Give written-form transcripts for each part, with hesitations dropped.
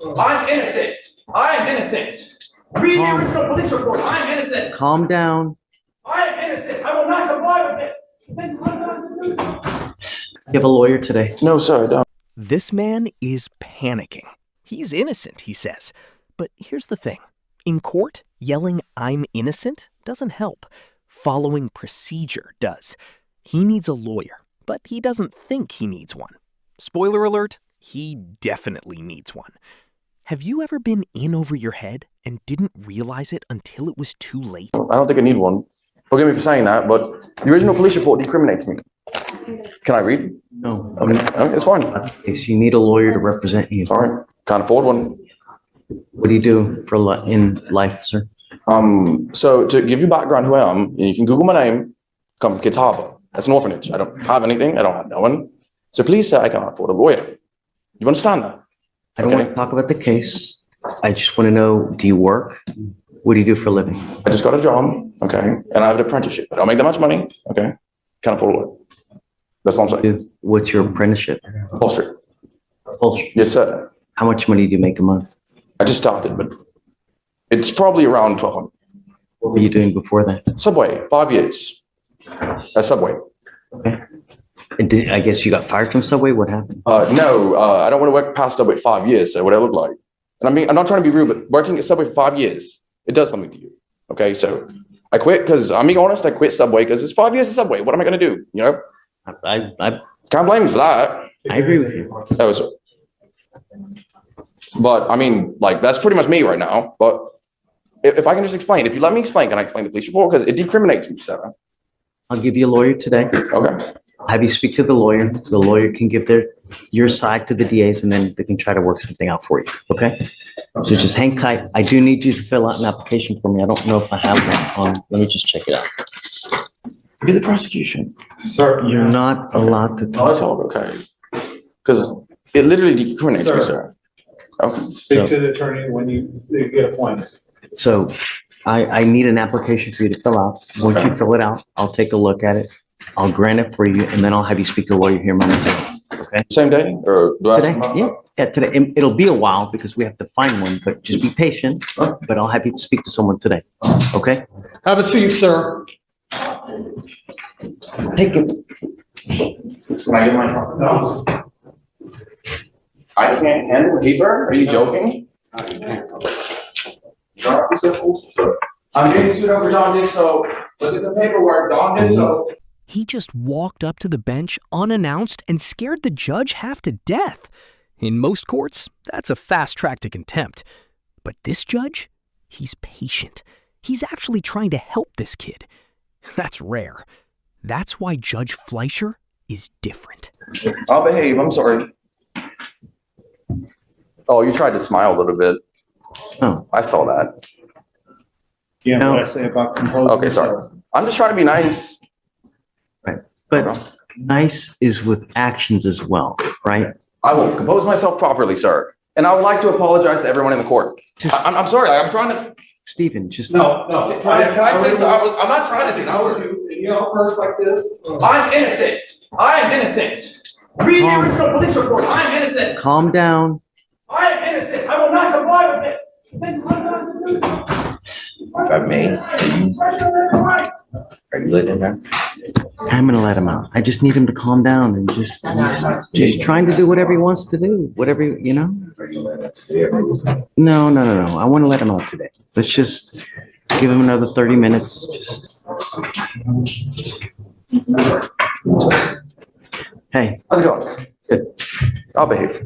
I'm innocent. I am innocent. Read the original police report. I am innocent. Calm down. I am innocent. I will not comply with this. You have a lawyer today? No, sir, I don't. This man is panicking. He's innocent, he says. But here's the thing. In court, yelling, "I'm innocent," doesn't help. Following procedure does. He needs a lawyer, but he doesn't think he needs one. Spoiler alert, he definitely needs one. Have you ever been in over your head and didn't realize it until it was too late? I don't think I need one. Forgive me for saying that, but the original police report decriminates me. Can I read? No. Okay, it's fine. Case you need a lawyer to represent you. Sorry, can't afford one. What do you do for in life, sir? So to give you background who I am, you can Google my name, come Kids Harbor. That's an orphanage. I don't have anything. I don't have no one. So please say I cannot afford a lawyer. You understand that? I don't want to talk about the case. I just want to know, do you work? What do you do for a living? I just got a job, okay, and I have an apprenticeship. I don't make that much money, okay? Can't afford a lawyer. That's all I'm saying. What's your apprenticeship? Upholstery. Upholstery. Yes, sir. How much money do you make a month? I just started, but it's probably around 1,200. What were you doing before that? Subway, 5 years. At Subway. Okay. And I guess you got fired from Subway? What happened? No, I don't want to work past Subway 5 years, so what I look like. And I mean, I'm not trying to be rude, but working at Subway for 5 years, it does something to you. Okay, so I quit because, I'm being honest, I quit Subway because it's 5 years of Subway. What am I going to do? You know? I Can't blame me for that. I agree with you. That was, but I mean, like, that's pretty much me right now. But if I can just explain, if you let me explain, can I explain the police report? Because it decriminates me, Sarah. I'll give you a lawyer today. Okay. I'll have you speak to the lawyer. The lawyer can give your side to the DAs, and then they can try to work something out for you. Okay? So just hang tight. I do need you to fill out an application for me. I don't know if I have one. Let me just check it out. Be the prosecution. Sir, You're not allowed to Oh, that's talk. all okay. Because it literally decriminates me, sir. Okay. Speak to the attorney when you get appointed. So I need an application for you to fill out. Once you fill it out, I'll take a look at it. I'll grant it for you, and then I'll have you speak to a lawyer here momentarily. Okay? Same day? Or do I have Today? to come up? Yeah, today. It'll be a while because we have to find one, but just be patient. But I'll have you speak to someone today. Okay? Have a seat, sir. Take it. Can I get my car? No. I can't handle paper? Are you joking? I'm getting sued over Don Disso. Look at the paperwork, Don Disso. He just walked up to the bench unannounced and scared the judge half to death. In most courts, that's a fast track to contempt. But this judge, he's patient. He's actually trying to help this kid. That's rare. That's why Judge Fleischer is different. I'll behave, I'm sorry. Oh, you tried to smile a little bit. Oh, I saw that. Yeah, No. what I say about composing. Okay, sorry. I'm just trying to be nice. but nice is with actions as well, right? I will compose myself properly, sir. And I would like to apologize to everyone in the court. I'm sorry, I'm trying to. Stephen, just No. Can I say so? I'm not trying to do that. You know, first like this. I'm innocent. I am innocent. Read the original police report. I am innocent. calm down. I am innocent. I will not comply with this. Got me. Are you letting him out? I'm gonna let him out. I just need him to calm down and he's trying to do whatever he wants to do. Whatever, you know? No. I want to let him out today. Let's just give him another 30 minutes. Just. Hey, How's it going? Good. I'll behave.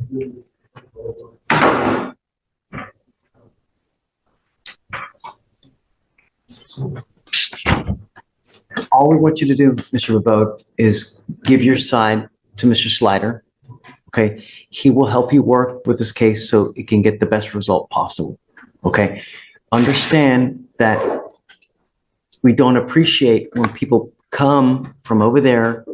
all we want you to do, Mr. Rabode, is give your side to Mr. Slider. Okay, he will help you work with this case so it can get the best result possible. Okay, understand that we don't appreciate when people come from over there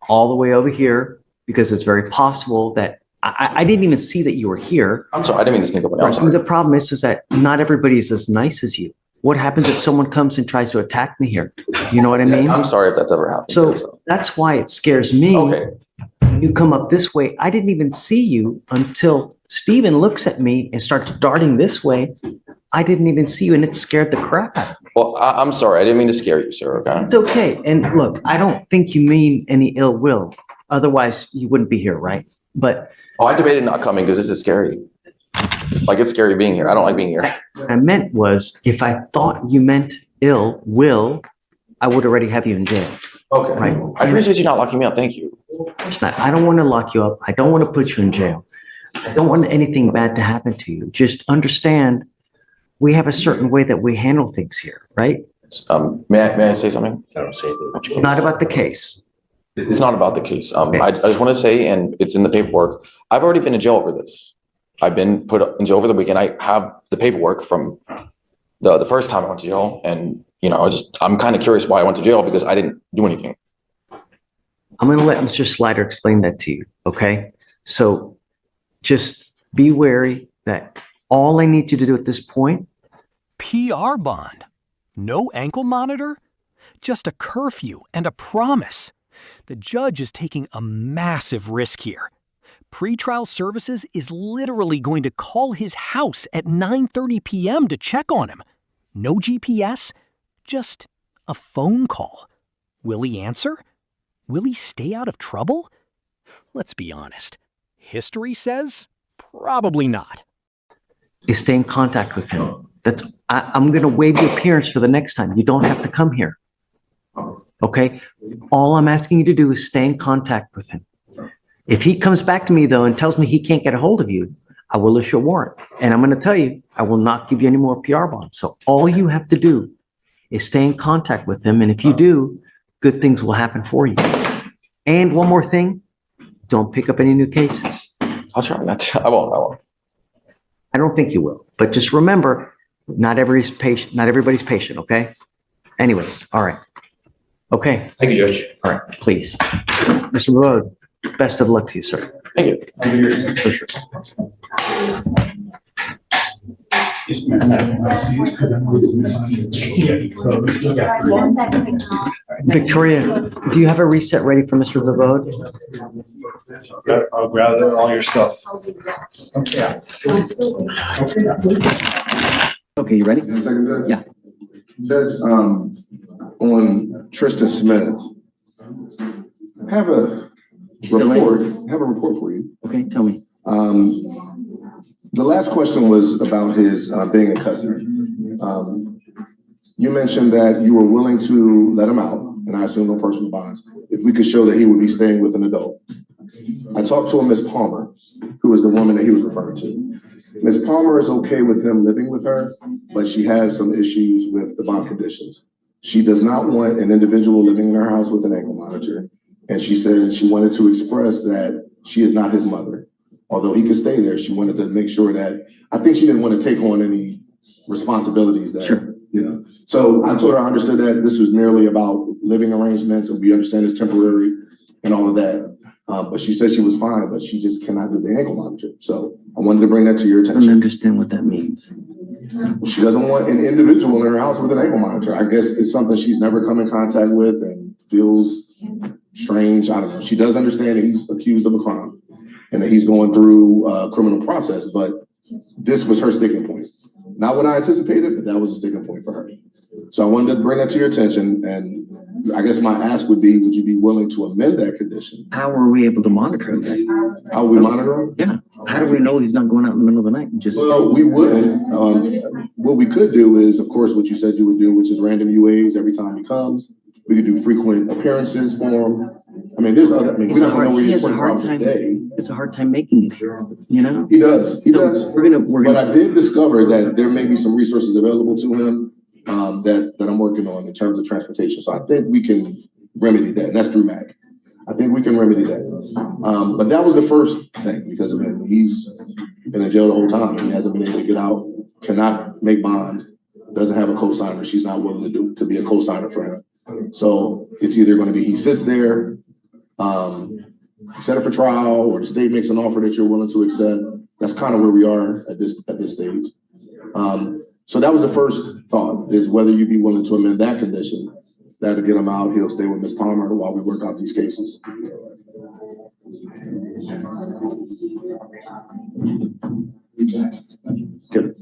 all the way over here, because it's very possible that I didn't even see that you were here. I'm sorry, I didn't mean to sneak up on you. I'm sorry. The problem is that not everybody is as nice as you. What happens if someone comes and tries to attack me here? You know what I mean? I'm sorry if that's ever happened. So that's why it scares me. Okay. You you come up this way, I didn't even see you until Steven looks at me and starts darting this way. I didn't even see you, and it scared the crap out of me. Well, I'm sorry. I didn't mean to scare you, sir. Okay. It's okay. And look, I don't think you mean any ill will. Otherwise, you wouldn't be here, right? But Oh, I debated not coming because this is scary. Like, it's scary being here. I don't like being here. what I meant was, if I thought you meant ill will, I would already have you in jail. Okay. Right. I appreciate you not locking me up. Thank you. Of course not. I don't want to lock you up. I don't want to put you in jail. I don't want anything bad to happen to you. Just understand, we have a certain way that we handle things here, right? May I say something? Not about the case. It's not about the case. Okay. I just want to say, and it's in the paperwork, I've already been in jail over this. I've been put in jail over the weekend. I have the paperwork from the first time I went to jail. And, you know, I'm kind of curious why I went to jail because I didn't do anything. I'm going to let Mr. Slider explain that to you, okay? So just be wary that all I need you to do at this point, PR bond. No ankle monitor? Just a curfew and a promise. The judge is taking a massive risk here. Pretrial services is literally going to call his house at 9:30 p.m. to check on him. No GPS, just a phone call. Will he answer? Will he stay out of trouble? Let's be honest. History says probably not. is stay in contact with him. I'm going to waive the appearance for the next time. You don't have to come here. Okay? All I'm asking you to do is stay in contact with him. If he comes back to me, though, and tells me he can't get a hold of you, I will issue a warrant. And I'm going to tell you, I will not give you any more PR bonds. So all you have to do is stay in contact with him. And if you do, good things will happen for you. And one more thing, don't pick up any new cases. I'll try not to. I won't. I don't think you will. But just remember, not everybody's patient, okay? Anyways, all right. Okay, Thank you, Judge. all right, please. Mr. Road, best of luck to you, sir. Thank you. For sure. Victoria, do you have a reset ready for Mr. Vivode? I'll gather all your stuff. Okay, you ready? Yeah. Judge, on Tristan Smith, have a report for you. Okay, tell me. The last question was about his being in custody. You mentioned that you were willing to let him out, and I assume no personal bonds, if we could show that he would be staying with an adult. I talked to a Miss Palmer, who is the woman that he was referring to. Miss Palmer is okay with him living with her, but she has some issues with the bond conditions. She does not want an individual living in her house with an ankle monitor. And she said she wanted to express that she is not his mother. Although he could stay there, she wanted to make sure that, I think she didn't want to take on any responsibilities that, Sure. you know. So I told her I understood that this was merely about living arrangements, and we understand it's temporary and all of that. But she said she was fine, but she just cannot do the ankle monitor. So I wanted to bring that to your I don't attention. understand what that means. She doesn't want an individual in her house with an ankle monitor. I guess it's something she's never come in contact with and feels strange. I don't know. She does understand that he's accused of a crime and that he's going through a criminal process, but this was her sticking point. Not what I anticipated, but that was a sticking point for her. So I wanted to bring that to your attention, and I guess my ask would be, would you be willing to amend that condition? How are we able to monitor him then? How we monitor him? Yeah. How do we know he's not going out in the middle of the night and just? Well, we wouldn't. What we could do is, of course, what you said you would do, which is random UAs every time he comes. We could do frequent appearances for him. I mean, there's other, I mean, we don't know where He he is has a 24 hard hours a time. day. It's a hard time making it, you know? He does, he does. So we're But gonna, I did discover that there may be some resources available to him that I'm working on in terms of transportation. So I think we can remedy that. And that's through MAC. I think we can remedy that. But that was the first thing, because I mean, he's been in jail the whole time. He hasn't been able to get out, cannot make bond, doesn't have a cosigner. She's not willing to be a cosigner for him. So it's either going to be he sits there, set it for trial, or the state makes an offer that you're willing to accept. That's kind of where we are at this stage. So that was the first thought, is whether you'd be willing to amend that condition. That'll get him out. He'll stay with Ms. Palmer while we work out these cases. Good.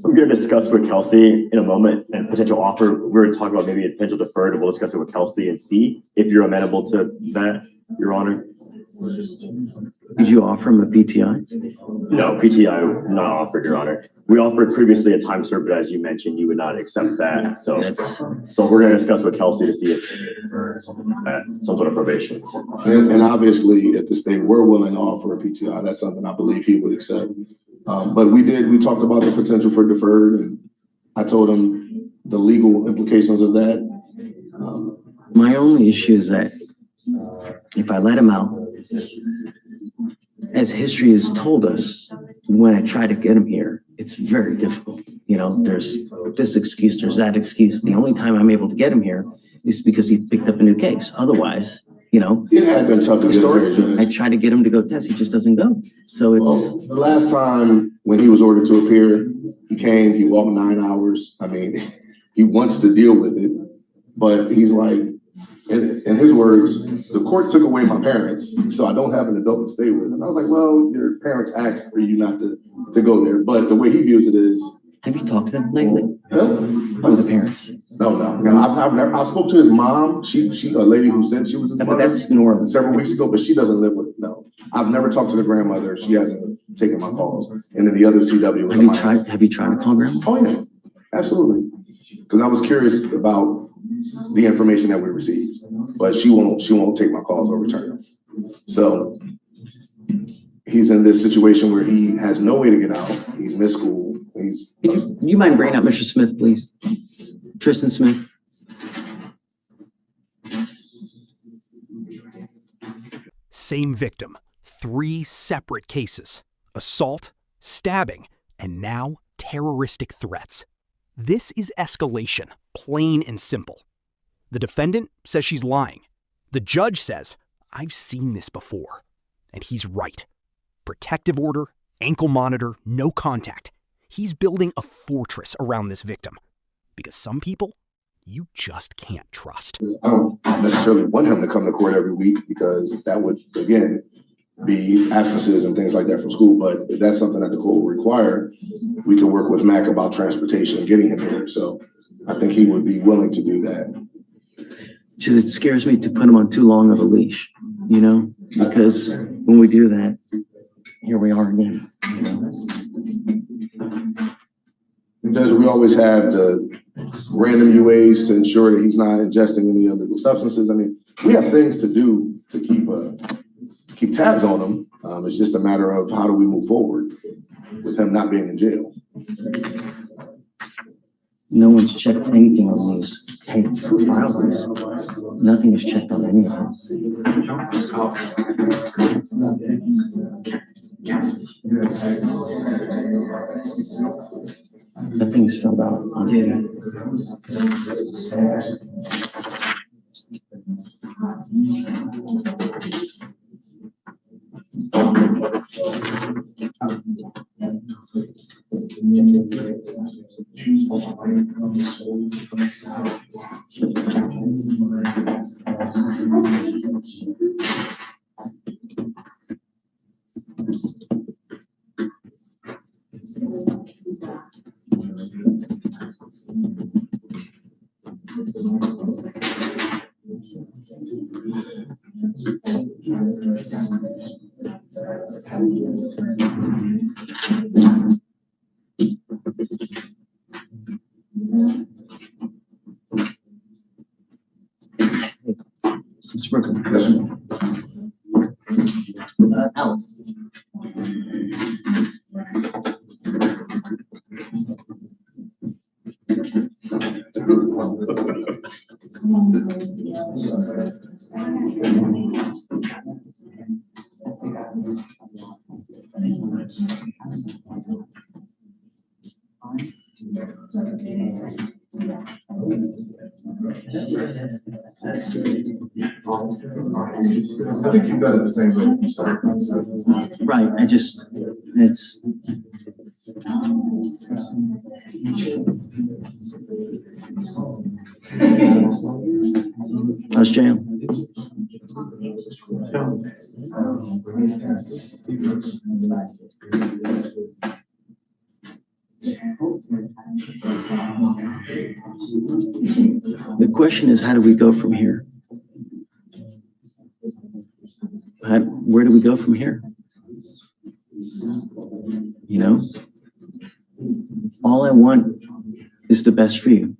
I'm going to discuss with Kelsey in a moment and potential offer. We're talking about maybe a potential deferred, and we'll discuss it with Kelsey and see if you're amenable to that, Your Honor. Did you offer him a PTI? No, PTI not offered, Your Honor. We offered previously a time served, but as you mentioned, you would not accept that. So we're going to discuss with Kelsey to see if some sort of probation. And obviously, at the state, we're willing to offer a PTI. That's something I believe he would accept. But we talked about the potential for deferred, and I told him the legal implications of that. My only issue is that if I let him out, as history has told us, when I try to get him here, it's very difficult. You know, there's this excuse, there's that excuse. The only time I'm able to get him here is because he picked up a new case. Otherwise, you know, It had been tough to get him I here. try to get him to go test, he just doesn't go. So it's, Well, the last time when he was ordered to appear, he came, he walked 9 hours. I mean, he wants to deal with it, but he's like, in his words, the court took away my parents, so I don't have an adult to stay with. And I was like, well, your parents asked for you not to go there. But the way he views it is, have you talked to them lately? huh? Oh, the parents. No. I've never, I spoke to his mom. She a lady who said she was his But mother that's normal. several weeks ago, but she doesn't live with, no. I've never talked to the grandmother. She hasn't taken my calls. And then the other CW was Have you tried to call grandma? Oh, yeah, absolutely. Because I was curious about the information that we received, but she won't take my calls or return them. So he's in this situation where he has no way to get out. He's missed school. You mind bringing up Mr. Smith, please? Tristan Smith. Same victim, 3 separate cases: assault, stabbing, and now terroristic threats. This is escalation, plain and simple. The defendant says she's lying. The judge says, I've seen this before. And he's right. Protective order, ankle monitor, no contact. He's building a fortress around this victim. Because some people, you just can't trust. I don't necessarily want him to come to court every week because that would, again, be absences and things like that from school. But if that's something that the court will require, we can work with Mac about transportation and getting him here. So I think he would be willing to do that. Just, it scares me to put him on too long of a leash, you know, because when we do that, here we are again. You know? Judge, we always have the random UAs to ensure that he's not ingesting any illegal substances. I mean, we have things to do to keep tabs on him. It's just a matter of how do we move forward with him not being in jail. No one's checked anything on these. Hey, who filed this? Nothing is checked on any of them. Nothing's filled out on it. Alex. I think you've done it the same way you started. Right, it's. How's jail? The question is, how do we go from here? Where do we go from here? You know, all I want is the best for you,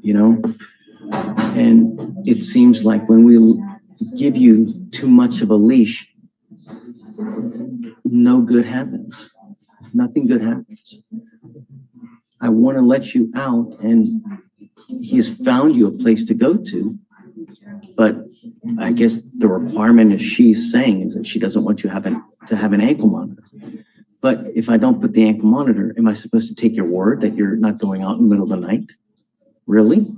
you know? And it seems like when we give you too much of a leash, no good happens. Nothing good happens. I want to let you out, and he has found you a place to go to, but I guess the requirement is she's saying is that she doesn't want you to have an ankle monitor. But if I don't put the ankle monitor, am I supposed to take your word that you're not going out in the middle of the night? Really?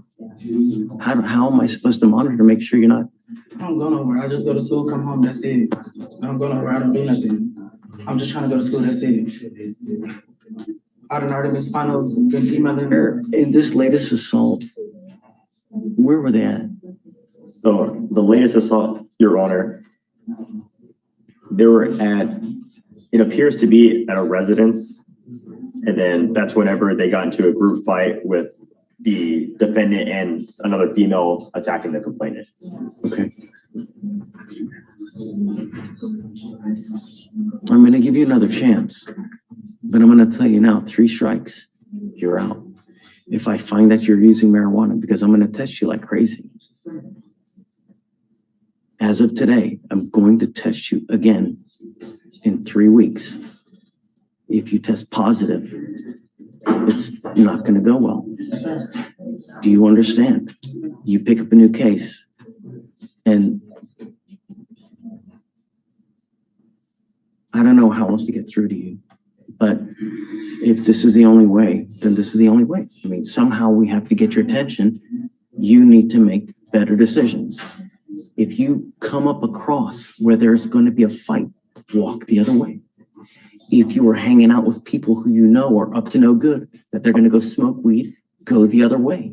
How am I supposed to monitor to make sure you're not? I don't go nowhere. I just go to school, come home, that's it. I don't go nowhere. I don't do nothing. I'm just trying to go to school, that's it. I done already missed finals, been emailing her. In this latest assault, where were they at? So the latest assault, Your Honor, they were at, it appears to be at a residence. And then that's whenever they got into a group fight with the defendant and another female attacking the complainant. Okay. I'm going to give you another chance, but I'm going to tell you now, 3 strikes, you're out. If I find that you're using marijuana, because I'm going to test you like crazy. As of today, I'm going to test you again in 3 weeks. If you test positive, it's not going to go well. Do you understand? You pick up a new case, and I don't know how else to get through to you, but if this is the only way, then this is the only way. I mean, somehow we have to get your attention. You need to make better decisions. If you come up across where there's going to be a fight, walk the other way. If you are hanging out with people who you know are up to no good, that they're going to go smoke weed, go the other way.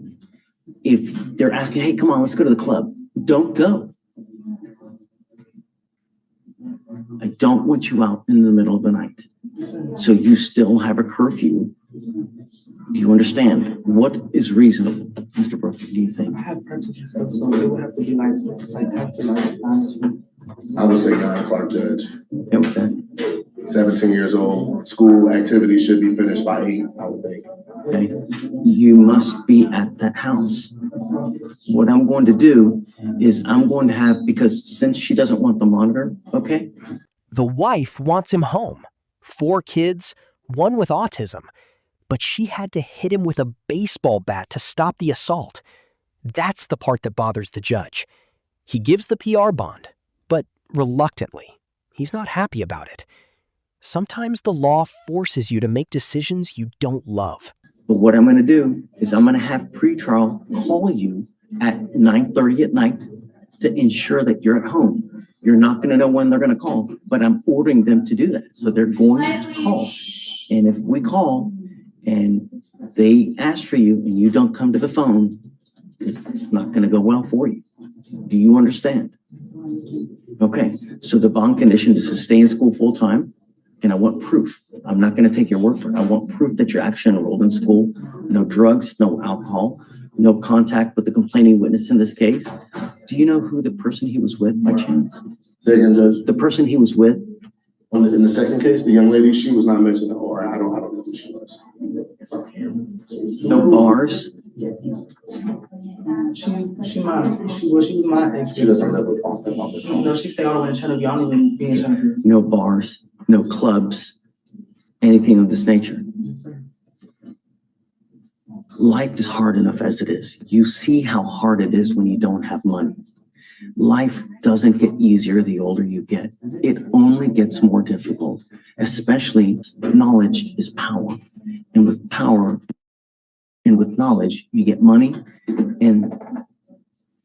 If they're asking, hey, come on, let's go to the club, don't go. I don't want you out in the middle of the night. So you still have a curfew. Do you understand? What is reasonable, Mr. Brooks, do you think? I have practice and stuff, so it would have to be like after like honestly. I would say 9 o'clock, Judge. Okay with that? 17 years old, school activities should be finished by 8, I would think. Okay. You must be at that house. What I'm going to do is I'm going to have, because since she doesn't want the monitor, okay? The wife wants him home. 4 kids, 1 with autism. But she had to hit him with a baseball bat to stop the assault. That's the part that bothers the judge. He gives the PR bond, but reluctantly. He's not happy about it. Sometimes the law forces you to make decisions you don't love. But what I'm going to do is I'm going to have pretrial call you at 9:30 at night to ensure that you're at home. You're not going to know when they're going to call, but I'm ordering them to do that. So they're going to call. And if we call and they ask for you and you don't come to the phone, it's not going to go well for you. Do you understand? Okay. So the bond condition is to stay in school full time. And I want proof. I'm not going to take your word for it. I want proof that you're actually enrolled in school. No drugs, no alcohol, no contact with the complaining witness in this case. Do you know who the person he was with by chance? Say again, Judge. The person he was with? In the second case, the young lady, she was not mentioned, or I don't know who she was. No bars? She was my ex. She doesn't live with Punk. No, she stayed all the way in China. I don't even be in China. No bars, no clubs, anything of this nature. Life is hard enough as it is. You see how hard it is when you don't have money. Life doesn't get easier the older you get. It only gets more difficult, especially knowledge is power. And with power and with knowledge, you get money. And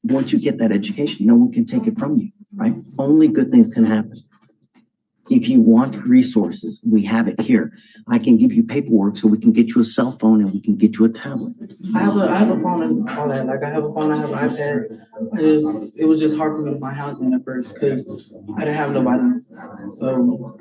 once you get that education, no one can take it from you, right? Only good things can happen. If you want resources, we have it here. I can give you paperwork so we can get you a cell phone and we can get you a tablet. I have a phone and all that. Like I have a phone, I have an iPad. It was just hard for me to find housing at first because I didn't have nobody. So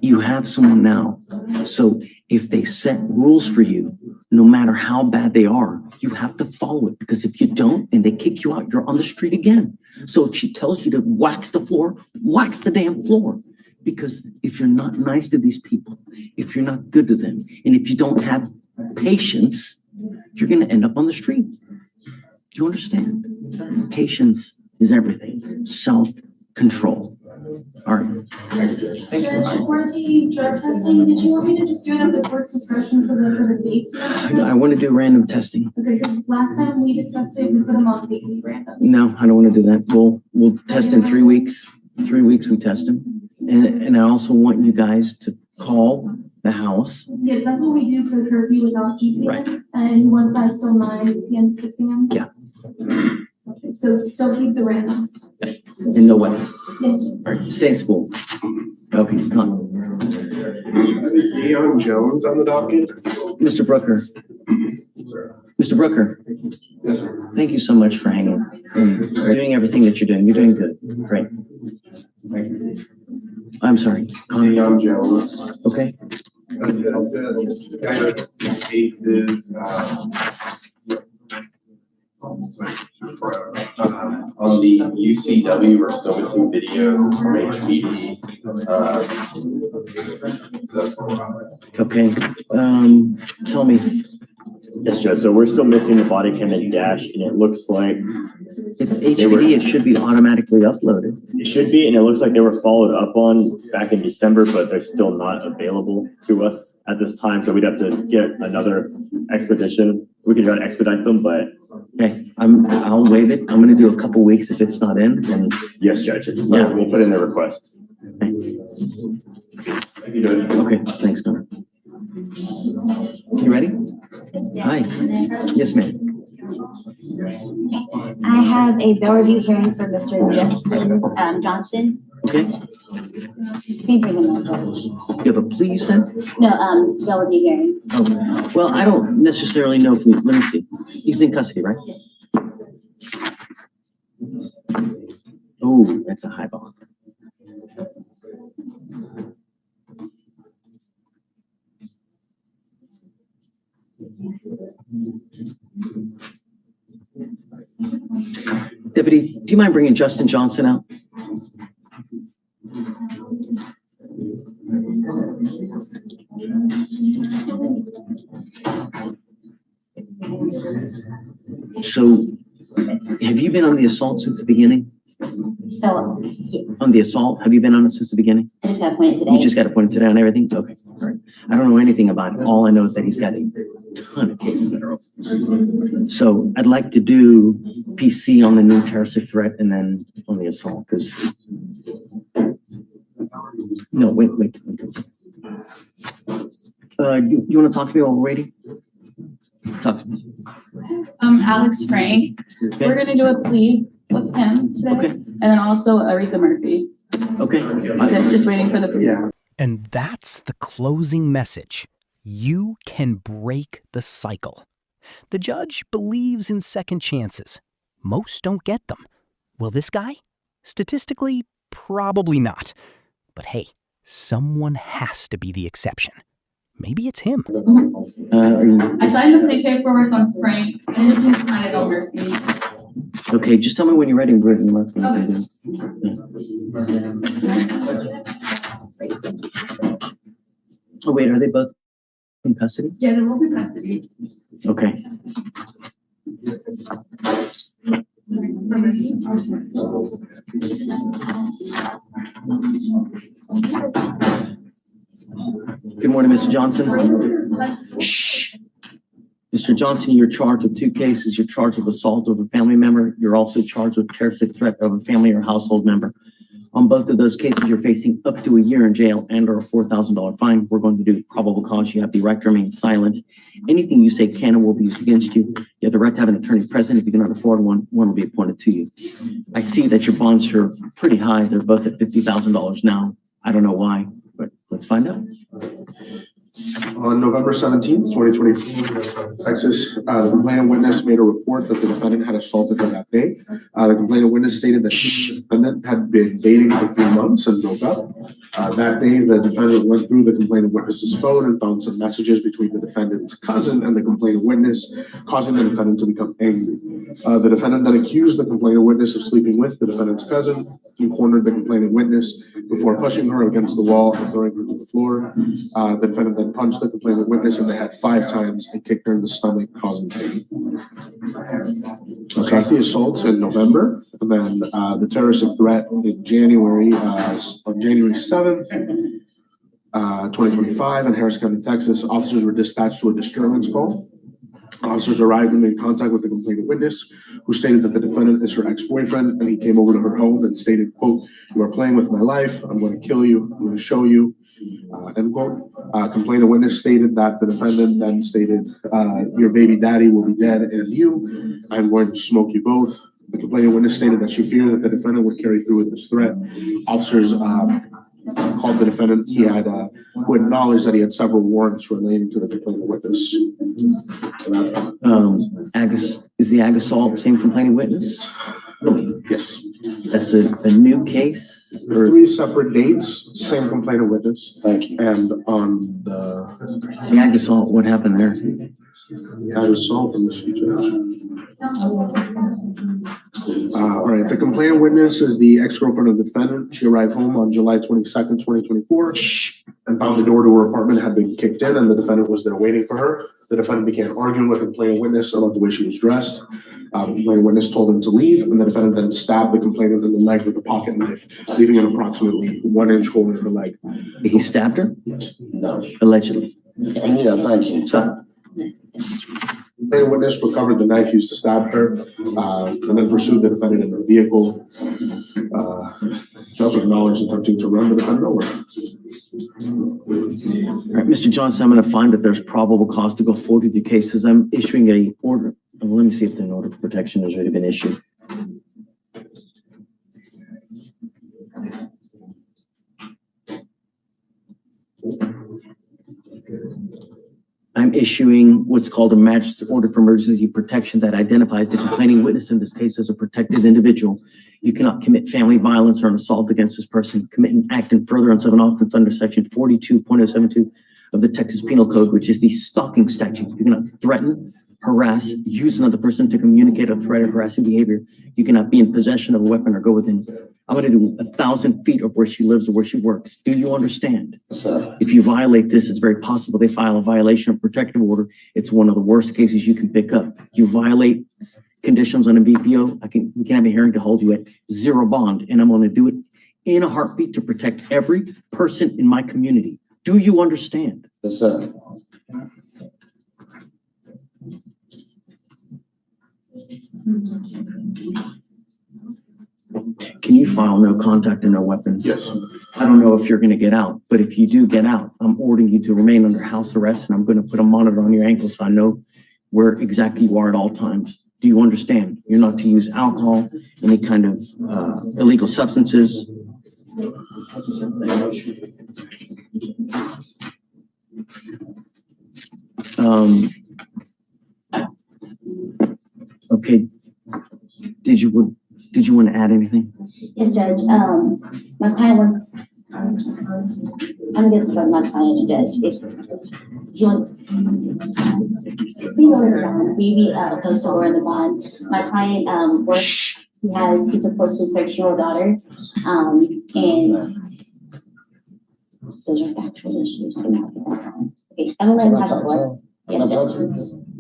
You have someone now. So if they set rules for you, no matter how bad they are, you have to follow it, because if you don't and they kick you out, you're on the street again. So if she tells you to wax the floor, wax the damn floor. Because if you're not nice to these people, if you're not good to them, and if you don't have patience, you're going to end up on the street. You understand? Patience is everything. Self-control. All right. Judge, for the drug testing, did you want me to just do it at the court's discretion so that for the dates? I want to do random testing. Okay, because last time we discussed it, we put them on weekly random. No, I don't want to do that. We'll test in 3 weeks. 3 weeks we test them. And I also want you guys to call the house. Yes, that's what we do for the curfew without GPS. Right. And you want that still 9 p.m. to 6 a.m.? Yeah. Okay, so still keep the randoms. And no weapon. Yes. All right, stay in school. Okay, come on. Is Dion Jones on the docket? Mr. Brooker. Mr. Brooker, Yes, sir. thank you so much for hanging and doing everything that you're doing. You're doing good. Great. I'm sorry. Dion Jones. Okay. Cases, on the UCW, we're still missing videos from HPD. Okay. Tell me. Yes, Judge. So we're still missing the body cam and dash, and it looks like It's HPD. It should be automatically uploaded. it should be, and it looks like they were followed up on back in December, but they're still not available to us at this time. So we'd have to get another expedition. We can try to expedite them, but Okay, I'll waive it. I'm gonna do a couple weeks if it's not in, and yes, Judge. Yeah. We'll put in the request. okay, thanks, Connor. You ready? Hi. Yes, ma'am. I have a bail review hearing for Mr. Justin Johnson. Okay. Can you bring him up, Judge? You have a plea, you said? No, bail review hearing. Oh, well, I don't necessarily know if let me see. He's in custody, right? Oh, that's a high bond. Deputy, do you mind bringing Justin Johnson out? So, have you been on the assault since the beginning? So, On the assault, have you been on it since the beginning? I just got appointed today. You just got appointed today on everything? Okay, all right. I don't know anything about it. All I know is that he's got a ton of cases that are open. So I'd like to do PC on the new terroristic threat and then on the assault, because. No, wait. You want to talk to me while we're waiting? Talk to me. Alex Frank. Okay. We're gonna do a plea with him today. Okay. And then also Aretha Murphy. Okay. So just waiting for the police. And that's the closing message. You can break the cycle. The judge believes in second chances. Most don't get them. Will this guy? Statistically, probably not. But hey, someone has to be the exception. Maybe it's him. I signed the plea paperwork on Frank. I just need to sign it on Murphy. Okay, just tell me when you're ready. Oh, wait, are they both in custody? Yeah, they will be custody. Okay. Good morning, Mr. Johnson. Shh. Mr. Johnson, you're charged with 2 cases. You're charged with assault of a family member. You're also charged with terroristic threat of a family or household member. On both of those cases, you're facing up to a year in jail and or a $4,000 fine. We're going to do probable cause. You have the right to remain silent. Anything you say can and will be used against you. You have the right to have an attorney present. If you cannot afford one, one will be appointed to you. I see that your bonds are pretty high. They're both at $50,000 now. I don't know why, but let's find out. On November 17th, 2024, Texas, the complaining witness made a report that the defendant had assaulted her that day. The complaining witness stated that she and the defendant had been dating for 3 months and broke up. That day, the defendant went through the complaining witness's phone and found some messages between the defendant's cousin and the complaining witness, causing the defendant to become angry. The defendant then accused the complaining witness of sleeping with the defendant's cousin and cornered the complaining witness before pushing her against the wall and throwing her to the floor. The defendant then punched the complaining witness in the head 5 times and kicked her in the stomach, causing pain. So that's the assault in November, and then the terroristic threat in January, on January 7th, 2025 in Harris County, Texas. Officers were dispatched to a disturbance call. Officers arrived and made contact with the complaining witness, who stated that the defendant is her ex-boyfriend, and he came over to her home and stated, quote, "You are playing with my life. I'm going to kill you. I'm going to show you." End quote. Complaining witness stated that the defendant then stated, "Your baby daddy will be dead and you. I'm going to smoke you both." The complaining witness stated that she feared that the defendant would carry through with this threat. Officers called the defendant. He had who acknowledged that he had several warrants relating to the complaining witness. Is the ag assault same complaining witness? Yes. That's a new case? Or 3 separate dates, same complaining witness. Thank you. And on the ag assault, what happened there? ag assault, all right, the complaining witness is the ex-girlfriend of the defendant. She arrived home on July 22nd, 2024, and found the door to her apartment had been kicked in, and the defendant was there waiting for her. The defendant began arguing with the complaining witness about the way she was dressed. The complaining witness told him to leave, and the defendant then stabbed the complainant in the leg with a pocket knife, leaving an approximately 1-inch hole in her leg. He stabbed her? No. Allegedly. Yeah, thank you. So, the witness recovered the knife used to stab her, and then pursued the defendant in her vehicle. She also acknowledged attempting to run the defendant over. All right, Mr. Johnson, I'm going to find that there's probable cause to go forward with your cases. I'm issuing a order. Well, let me see if the order of protection has already been issued. I'm issuing what's called a magistrate order for emergency protection that identifies the complaining witness in this case as a protected individual. You cannot commit family violence or an assault against this person, commit an act in furtherance of an offense under section 42.072 of the Texas Penal Code, which is the stalking statute. You cannot threaten, harass, use another person to communicate a threat or harassing behavior. You cannot be in possession of a weapon or go within. I'm going to do 1,000 feet of where she lives or where she works. Do you understand? Yes, sir. If you violate this, it's very possible they file a violation of protective order. It's one of the worst cases you can pick up. You violate conditions on a VPO, we can have a hearing to hold you at 0 bond, and I'm going to do it in a heartbeat to protect every person in my community. Do you understand? Yes, sir. Can you file no contact and no weapons? Yes. I don't know if you're going to get out, but if you do get out, I'm ordering you to remain under house arrest, and I'm going to put a monitor on your ankle so I know where exactly you are at all times. Do you understand? You're not to use alcohol, any kind of illegal substances. Okay. Did you want to add anything? Yes, Judge. My client was, I'm going to start my client, Judge. If you want, maybe opposed to lowering the bond. My client works. He's supposed to his 13-year-old daughter, and those are factual issues. Okay, I don't know how to work. Yes,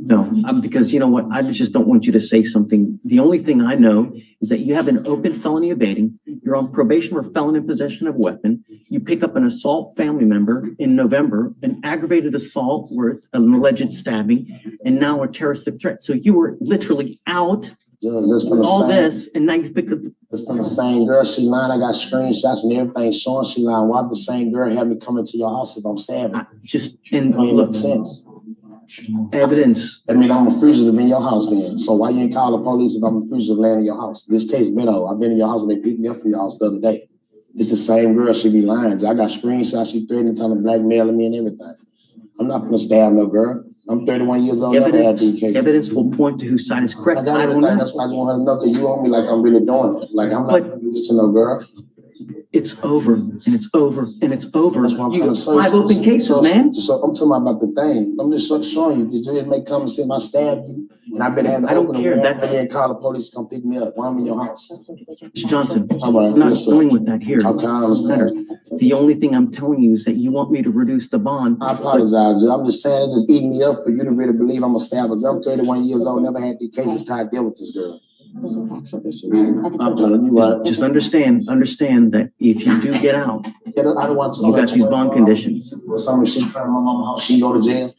No, because you know what? I just don't want you to say something. The only thing I know is that you have an open felony evading. You're on probation for felon in possession of a weapon. You pick up an assault family member in November, an aggravated assault with an alleged stabbing, and now a terroristic threat. So you were literally out Judge, that's from the all same, this, and now you pick up. that's from the same girl. She lying. I got screenshots and everything showing she lying. Why the same girl have me come into your house if I'm stabbing? Just, and Don't look, make sense. evidence. I mean, I'm a fugitive in your house then. So why you ain't call the police if I'm a fugitive landing in your house? This case been over. I've been in your house and they picked me up from your house the other day. It's the same girl. She be lying. I got screenshots. She threatening, trying to blackmail me and everything. I'm not gonna stab no girl. I'm 31 years old. Never had these cases. Evidence will point to whose side is correct. I got everything. That's why I just want her to know that you owe me like I'm really doing it. Like I'm not gonna do this to no girl. It's over, and it's over, and it's over. That's what I'm You trying got to show you. 5 open cases, man. So I'm talking about the thing. I'm just showing you. This dude may come and say I stabbed you, and I've been having to I don't open care. the wall That's- and call the police to come pick me up. Why I'm in your house? Mr. Johnson, All right, I'm not yes, sir. dealing with that here. Okay, I understand. The only thing I'm telling you is that you want me to reduce the bond. I apologize. I'm just saying it's just eating me up for you to really believe I'm a stabber. Girl, I'm 31 years old. Never had these cases tied deal with this girl. Those are factual issues. I can You right. Just understand that if you do get out, I don't want to. you got these bond conditions. Some she come to my mom's house. She go to jail.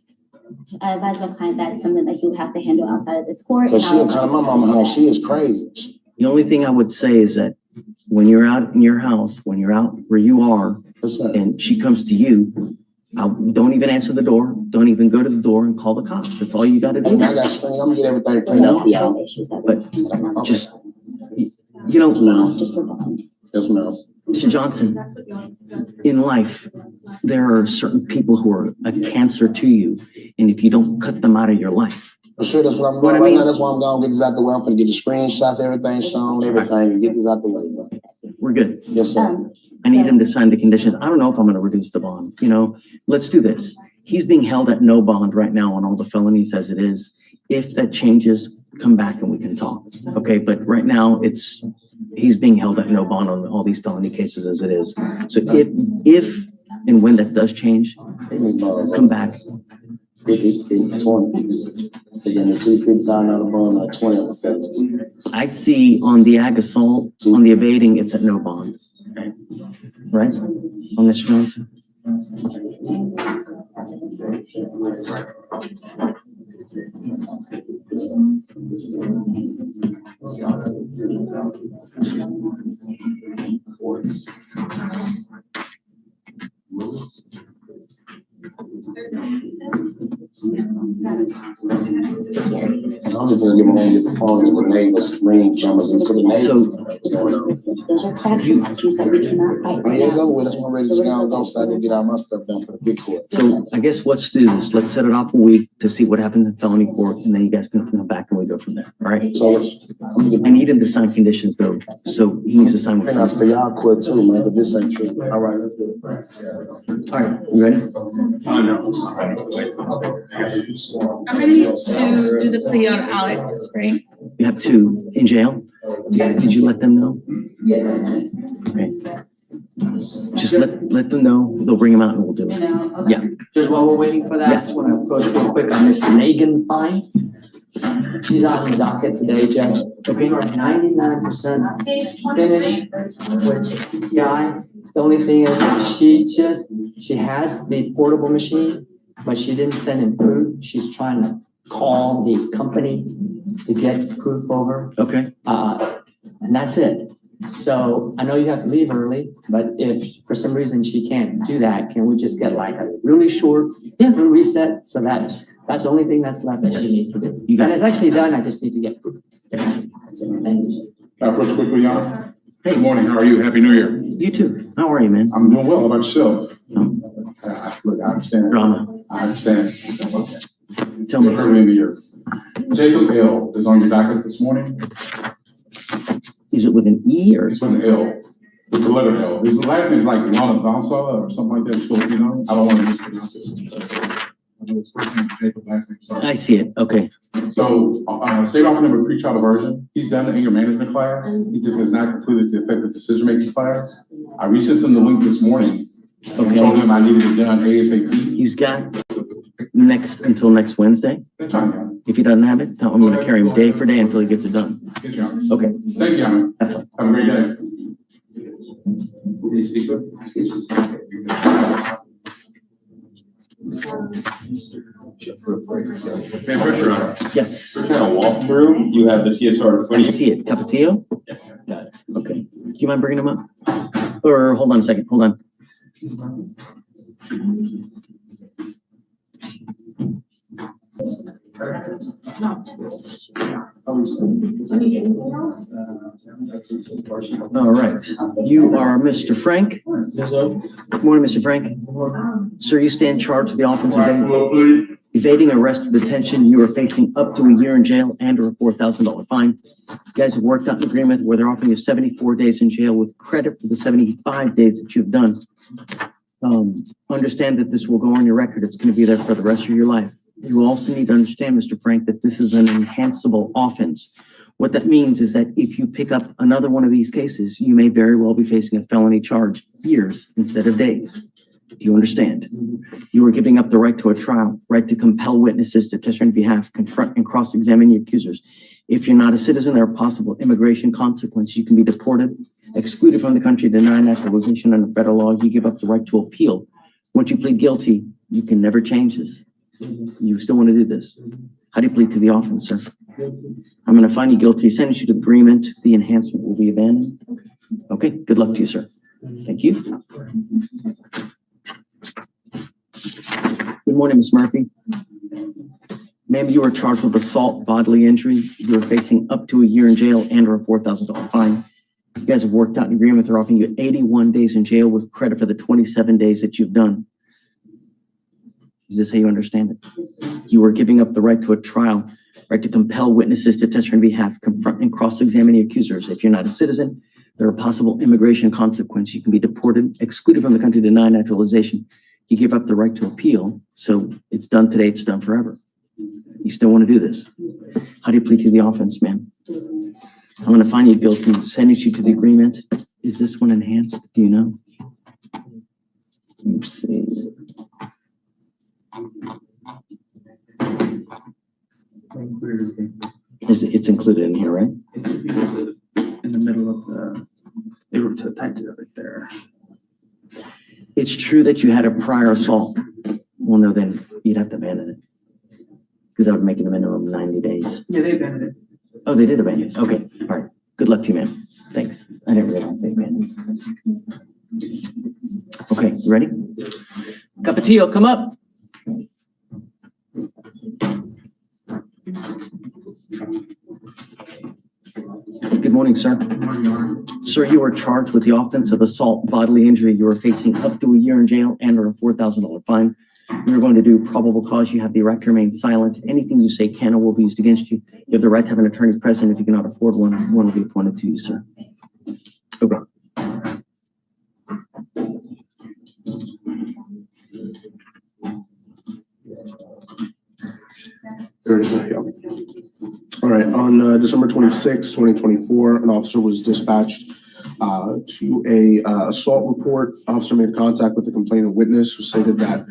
I advise my client that's something that he would have to handle outside of this court. Cause she'll come to my mom's house. She is crazy. The only thing I would say is that when you're out in your house, when you're out where you are, and she comes to you, don't even answer the door. Don't even go to the door and call the cops. That's all you got to do. And I got screen. I'm gonna get everything cleaned up for y'all. But just, you know, Yes, ma'am. Mr. Johnson, in life, there are certain people who are a cancer to you, and if you don't cut them out of your life. For sure, that's what I'm doing right now. That's why I'm gonna get this out the way. I'm gonna get the screenshots, everything shown, everything, and get this out the way, bro. We're good. Yes, sir. I need him to sign the conditions. I don't know if I'm going to reduce the bond. You know, let's do this. He's being held at no bond right now on all the felonies as it is. If that changes, come back and we can talk. Okay, but right now he's being held at no bond on all these felony cases as it is. So if and when that does change, come back. 20. They got me $250,000 bond, like 20 on the felonies. I see on the ag assault, on the evading, it's at no bond. Right? On Mr. Johnson? So I'm just gonna get home, get the phone, get the neighbors, ring cameras, and for the neighbors. Those are factual issues that we cannot fight. Oh, yeah, it's over with. That's why I'm ready to go so I can get all my stuff done for the big court. So I guess let's do this. Let's set it off a week to see what happens in felony court, and then you guys can come back and we go from there. All right? So I need him to sign conditions though, so he needs to sign. And that's for y'all court too, man, but this ain't true. All right, let's do it. All right, you ready? I'm ready to do the plea on Alex, right? You have 2 in jail? Did you let them know? Okay. Just let them know. They'll bring him out and we'll do it. Yeah. Just while we're waiting for that, I just want to approach real quick on Miss Megan Fine. She's on the docket today, Judge. Okay. We're 99% finished with PTI. The only thing is that she has the portable machine, but she didn't send in proof. She's trying to call the company to get proof over. Okay. And that's it. So I know you have to leave early, but if for some reason she can't do that, can we just get like a really short reset? So that's the only thing that's left that she needs to do. You got and it's actually done. I just need to get proof. Yes. That's it. Thank you. Approach quickly, Your Honor. Hey. Good morning. How are you? Happy New Year. You too. How are you, man? I'm doing well. How about yourself? Look, I understand. Drama. I understand. That's okay. Tell me. Early in the year. Jacob L. is on your docket this morning. Is it with an E or? It's with an L. With the letter L. His last name is like Lana Valsala or something like that. So, you know, I don't want to mispronounce it. I know his first name is Jacob, last name. Sorry. I see it. Okay. So, state offer number pretrial diversion. He's done the anger management class. He just has not completed the effective decision-making class. I resent him the link this morning. Okay. Told him I needed it done ASAP. He's got until next Wednesday. That's fine, yeah. If he doesn't have it, I'm going to carry him day for day until he gets it done. Yes, Your Honor. Okay. Thank you, Your Honor. That's fine. Have a great day. May I approach your honor? Yes. We're trying to walk through. You have the PSR I 20. see it. Capatillo? Yes. Got it. Okay. Do you mind bringing him up? Or hold on a second. Hold on. All right. You are Mr. Frank? Good morning, Mr. Frank. Sir, you stand charged with the offense of evading arrest or detention. You are facing up to a year in jail and or a $4,000 fine. You guys have worked out an agreement where they're offering you 74 days in jail with credit for the 75 days that you've done. Understand that this will go on your record. It's going to be there for the rest of your life. You also need to understand, Mr. Frank, that this is an enhanceable offense. What that means is that if you pick up another one of these cases, you may very well be facing a felony charge years instead of days. Do you understand? You are giving up the right to a trial, right to compel witnesses to testify on behalf, confront and cross-examine your accusers. If you're not a citizen, there are possible immigration consequences. You can be deported, excluded from the country, denied naturalization under federal law. You give up the right to appeal. Once you plead guilty, you can never change this. You still want to do this. How do you plead to the offense, sir? I'm going to find you guilty, sentence you to the agreement. The enhancement will be abandoned. Okay, good luck to you, sir. Thank you. Good morning, Ms. Murphy. Ma'am, you are charged with assault, bodily injury. You are facing up to a year in jail and or a $4,000 fine. You guys have worked out an agreement. They're offering you 81 days in jail with credit for the 27 days that you've done. Is this how you understand it? You are giving up the right to a trial, right to compel witnesses to testify on behalf, confront and cross-examine the accusers. If you're not a citizen, there are possible immigration consequences. You can be deported, excluded from the country, denied naturalization. You give up the right to appeal. So it's done today, it's done forever. You still want to do this. How do you plead to the offense, ma'am? I'm going to find you guilty, sentence you to the agreement. Is this one enhanced? Do you know? Let's see. It's included in here, right? In the middle of the, they were typed it right there. It's true that you had a prior assault. Well, no, then you'd have to abandon it. Because that would make it a minimum of 90 days. Yeah, they abandoned it. Oh, they did abandon it. Okay, all right. Good luck to you, ma'am. Thanks. I didn't realize they abandoned it. Okay, you ready? Capatillo, come up. Good morning, sir. Sir, you are charged with the offense of assault, bodily injury. You are facing up to a year in jail and or a $4,000 fine. You're going to do probable cause. You have the right to remain silent. Anything you say can or will be used against you. You have the right to have an attorney present. If you cannot afford one, one will be appointed to you, sir. Okay. All right, on December 26, 2024, an officer was dispatched to a assault report. Officer made contact with the complainant witness who stated that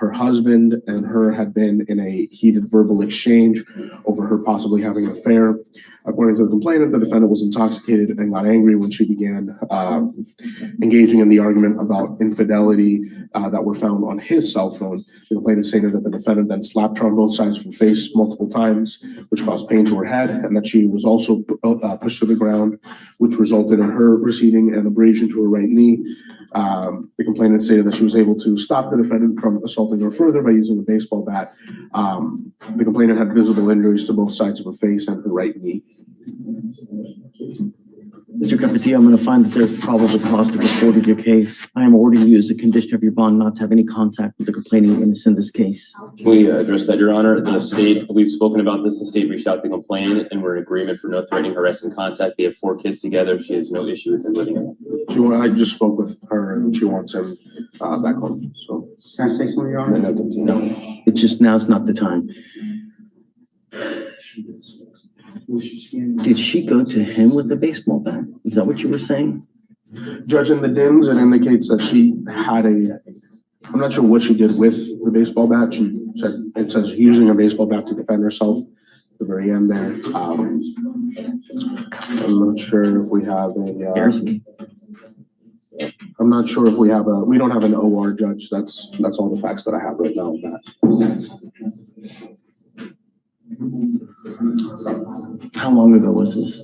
her husband and her had been in a heated verbal exchange over her possibly having an affair. According to the complainant, the defendant was intoxicated and got angry when she began engaging in the argument about infidelity that were found on his cell phone. The complainant stated that the defendant then slapped her on both sides of her face multiple times, which caused pain to her head, and that she was also pushed to the ground, which resulted in her receiving an abrasion to her right knee. The complainant stated that she was able to stop the defendant from assaulting her further by using a baseball bat. The complainant had visible injuries to both sides of her face and her right knee. Mr. Capatillo, I'm going to find that there's probable cause to report of your case. I am ordering you as a condition of your bond not to have any contact with the complaining witness in this case. Can we address that, Your Honor? The state, we've spoken about this. The state reached out to complain, and we're in agreement for no threatening, harassing contact. They have 4 kids together. She has no issue with him living in. I just spoke with her, and she wants him back home. So can I say something, Your Honor? No, it's just now's not the time. Did she go to him with a baseball bat? Is that what you were saying? Judging the DIMS, it indicates that she had I'm not sure what she did with the baseball bat. She said it says using a baseball bat to defend herself at the very end there. I'm not sure if we have a I'm not sure if we don't have an OR, Judge. That's all the facts that I have right now on that. How long ago was this?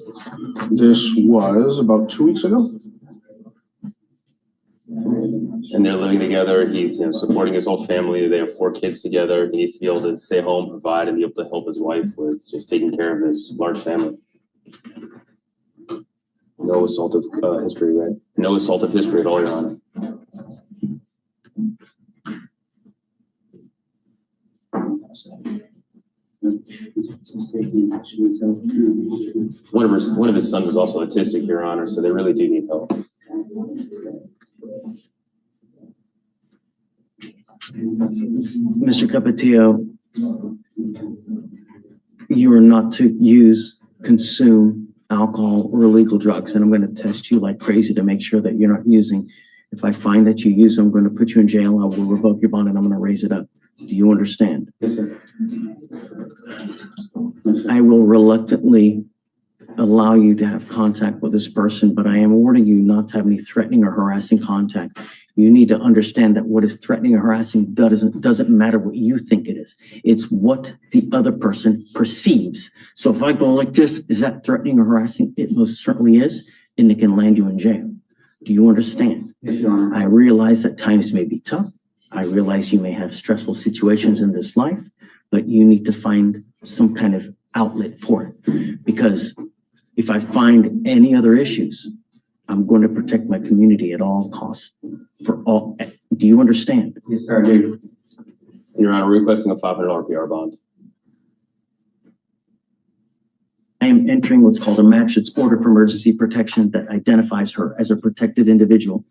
This was about 2 weeks ago. And they're living together. He's, supporting his whole family. They have 4 kids together. He needs to be able to stay home, provide, and be able to help his wife with just taking care of this large family. No assaultive history, right? No assaultive history at all, Your Honor. One of his sons is also autistic, Your Honor, so they really do need help. Mr. Capetillo, you are not to use, consume alcohol or illegal drugs, and I'm going to test you like crazy to make sure that you're not using. If I find that you use, I'm going to put you in jail. I will revoke your bond and I'm going to raise it up. Do you understand? Yes, sir. I will reluctantly allow you to have contact with this person, but I am warning you not to have any threatening or harassing contact. You need to understand that what is threatening or harassing doesn't matter what you think it is. It's what the other person perceives. So if I go like this, is that threatening or harassing? It most certainly is, and it can land you in jail. Do you understand? Yes, Your Honor. I realize that times may be tough. I realize you may have stressful situations in this life, but you need to find some kind of outlet for it. Because if I find any other issues, I'm going to protect my community at all costs. For all, do you understand? Yes, sir, I do. Your Honor, requesting a $500 PR bond. I am entering what's called a Massachusetts order for emergency protection that identifies her as a protected individual.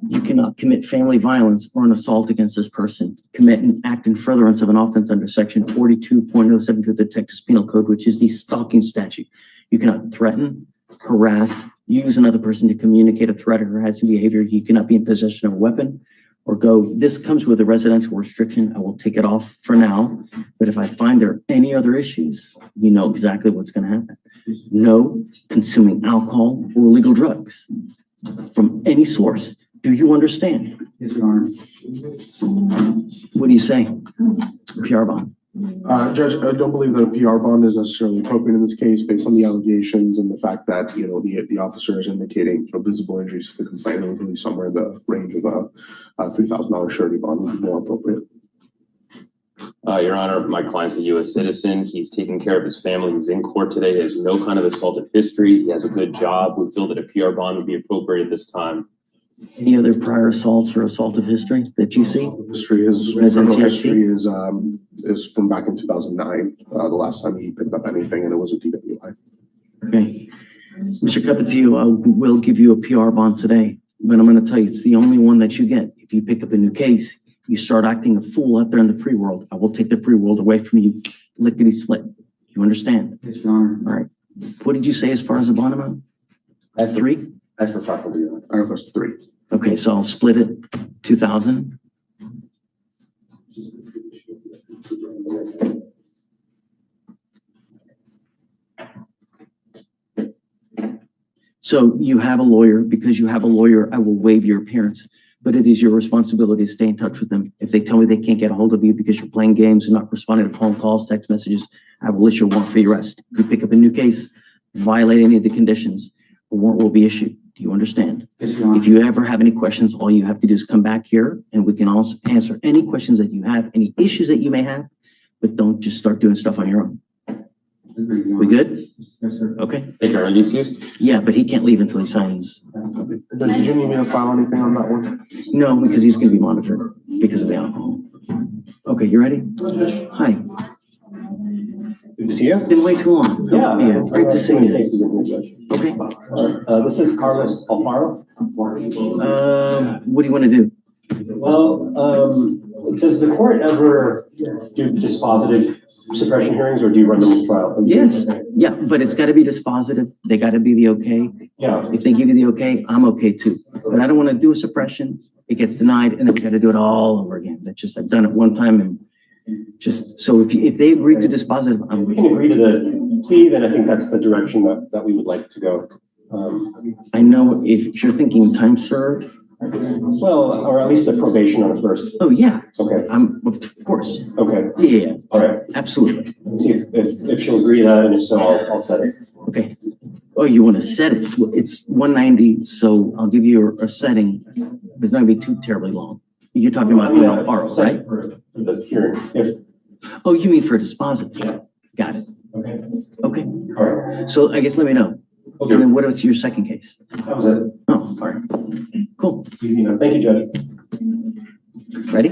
You cannot commit family violence or an assault against this person, commit an act in furtherance of an offense under section 42.07 of the Texas Penal Code, which is the stalking statute. You cannot threaten, harass, use another person to communicate a threat or harassing behavior. You cannot be in possession of a weapon or go. This comes with a residential restriction. I will take it off for now. But if I find there are any other issues, you know exactly what's going to happen. No consuming alcohol or illegal drugs from any source. Do you understand? Yes, Your Honor. What do you say? PR bond. Judge, I don't believe that a PR bond is necessarily appropriate in this case based on the allegations and the fact that, the officer is indicating visible injuries to the complainant. I believe somewhere in the range of a $3,000 surety bond would be more appropriate. Your Honor, my client's a U.S. citizen. He's taking care of his family. He's in court today. He has no kind of assaultive history. He has a good job. We feel that a PR bond would be appropriate at this time. Any other prior assaults or assaultive history that you see? Criminal history is from back in 2009. The last time he picked up anything, and it was a DWI. Okay. Mr. Capetillo, I will give you a PR bond today, but I'm going to tell you, it's the only one that you get. If you pick up a new case, you start acting a fool out there in the free world, I will take the free world away from you, lickety split. You understand? Yes, Your Honor. All right. What did you say as far as the bond amount? That's $3? That's for $500, Your Honor. I request $3. Okay, so I'll split it, 2,000. So you have a lawyer. Because you have a lawyer, I will waive your appearance, but it is your responsibility to stay in touch with them. If they tell me they can't get a hold of you because you're playing games and not responding to phone calls, text messages, I will issue a warrant for your arrest. If you pick up a new case, violate any of the conditions, a warrant will be issued. Do you understand? Yes, Your Honor. If you ever have any questions, all you have to do is come back here and we can also answer any questions that you have, any issues that you may have, but don't just start doing stuff on your own. We good? Yes, sir. Okay. Thank you, Your Honor. Excused? Yeah, but he can't leave until he signs. Did you need me to file anything on that one? No, because he's going to be monitored because of the alcohol. Okay, you ready? Hi. Good to see you. Been way too long. Yeah. Great to see you. Thanks for being here, Judge. Okay. This is Carlos Alfaro. What do you want to do? Well, does the court ever do dispositive suppression hearings, or do you run them as trial? Yes. Yeah, but it's got to be dispositive. They got to be the okay. Yeah. If they give you the okay, I'm okay too. But I don't want to do a suppression. It gets denied, and then we got to do it all over again. That's just, I've done it one time, and just so if they agree to dispositive, we can agree to the plea. Then I think that's the direction that we would like to go. I know if you're thinking time served. Well, or at least a probation on a first. Oh, yeah. Okay. Of course. Okay. Yeah. All right. Absolutely. Let's see if she'll agree to that, and if so, I'll set it. Okay. Oh, you want to set it? Well, it's 190, so I'll give you a setting. It's not gonna be too terribly long. You're talking about Alfaro, right? For the hearing, if. Oh, you mean for a dispositive? Yeah. Got it. Okay. Okay. All right. So I guess let me know. Okay. And then what was your second case? That was it. Oh, all right. Cool. Easy enough. Thank you, Judge. Ready?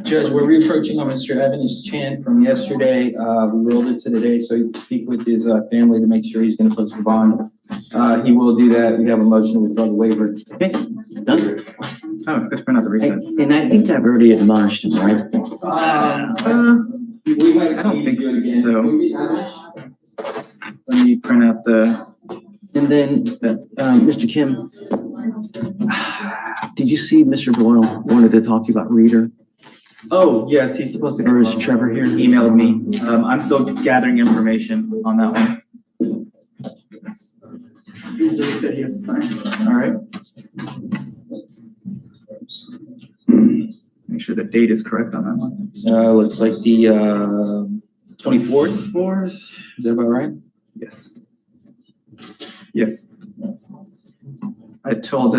Judge, we're reapproaching on Mr. Evans Chan from yesterday. We rolled it to today, so he can speak with his family to make sure he's gonna post the bond. He will do that. We have a motion to withdraw the waiver. Okay, done. Oh, let's print out the recent. And I think I've already admonished him, right? We might I don't need to think do it again. so. Let me print out the. And then, Mr. Kim, did you see Mr. Doyle wanted to talk to you about Reader? Oh, yes, he's supposed to. Or is Trevor here? Emailed me. I'm still gathering information on that one. He said he has to sign. All right. Make sure the date is correct on that one. Looks like the 24th. Is that about right? Yes. Yes. I told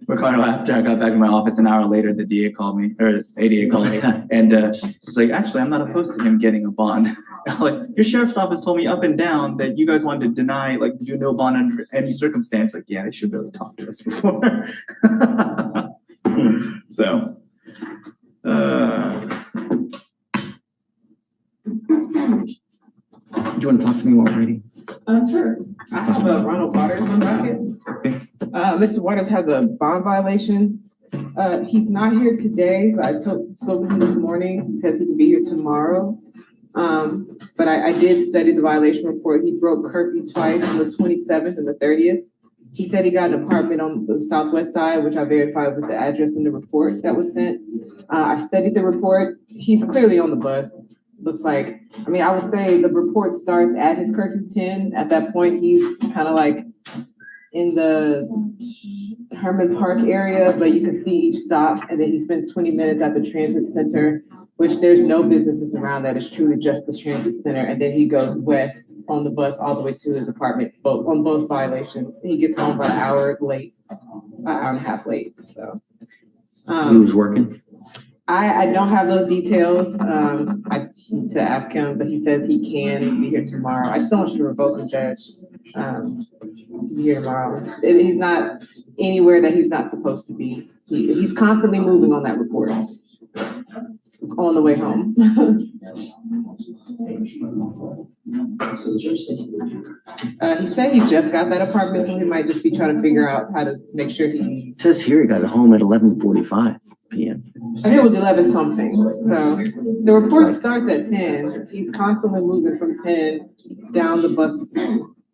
Ricardo after I got back in my office an hour later, the DA called me, or ADA called me, and was like, actually, I'm not opposed to him getting a bond. I'm like, your sheriff's office told me up and down that you guys wanted to deny, like, do no bond under any circumstance. Like, yeah, they should really talk to us before. So, Do you want to talk to me more already? Sure. I have Ronald Waters on docket. Mr. Waters has a bond violation. He's not here today, but I spoke with him this morning. He says he can be here tomorrow. But I did study the violation report. He broke curfew twice on the 27th and the 30th. He said he got an apartment on the southwest side, which I verified with the address in the report that was sent. I studied the report. He's clearly on the bus. Looks like, I mean, I would say the report starts at his curfew 10. At that point, he's kind of like in the Herman Park area, but you can see each stop, and then he spends 20 minutes at the transit center, which there's no businesses around that. It's truly just the transit center. And then he goes west on the bus all the way to his apartment, on both violations. He gets home about an hour late, an hour and a half late, so. He was working? I don't have those details. I need to ask him, but he says he can be here tomorrow. I just don't want you to revoke him, Judge. He's here tomorrow. He's not anywhere that he's not supposed to be. He's constantly moving on that report on the way home. He said he just got that apartment, so he might just be trying to figure out how to make sure he. It says here he got home at 11:45 p.m. I think it was 11 something. So the report starts at 10. He's constantly moving from 10 down the bus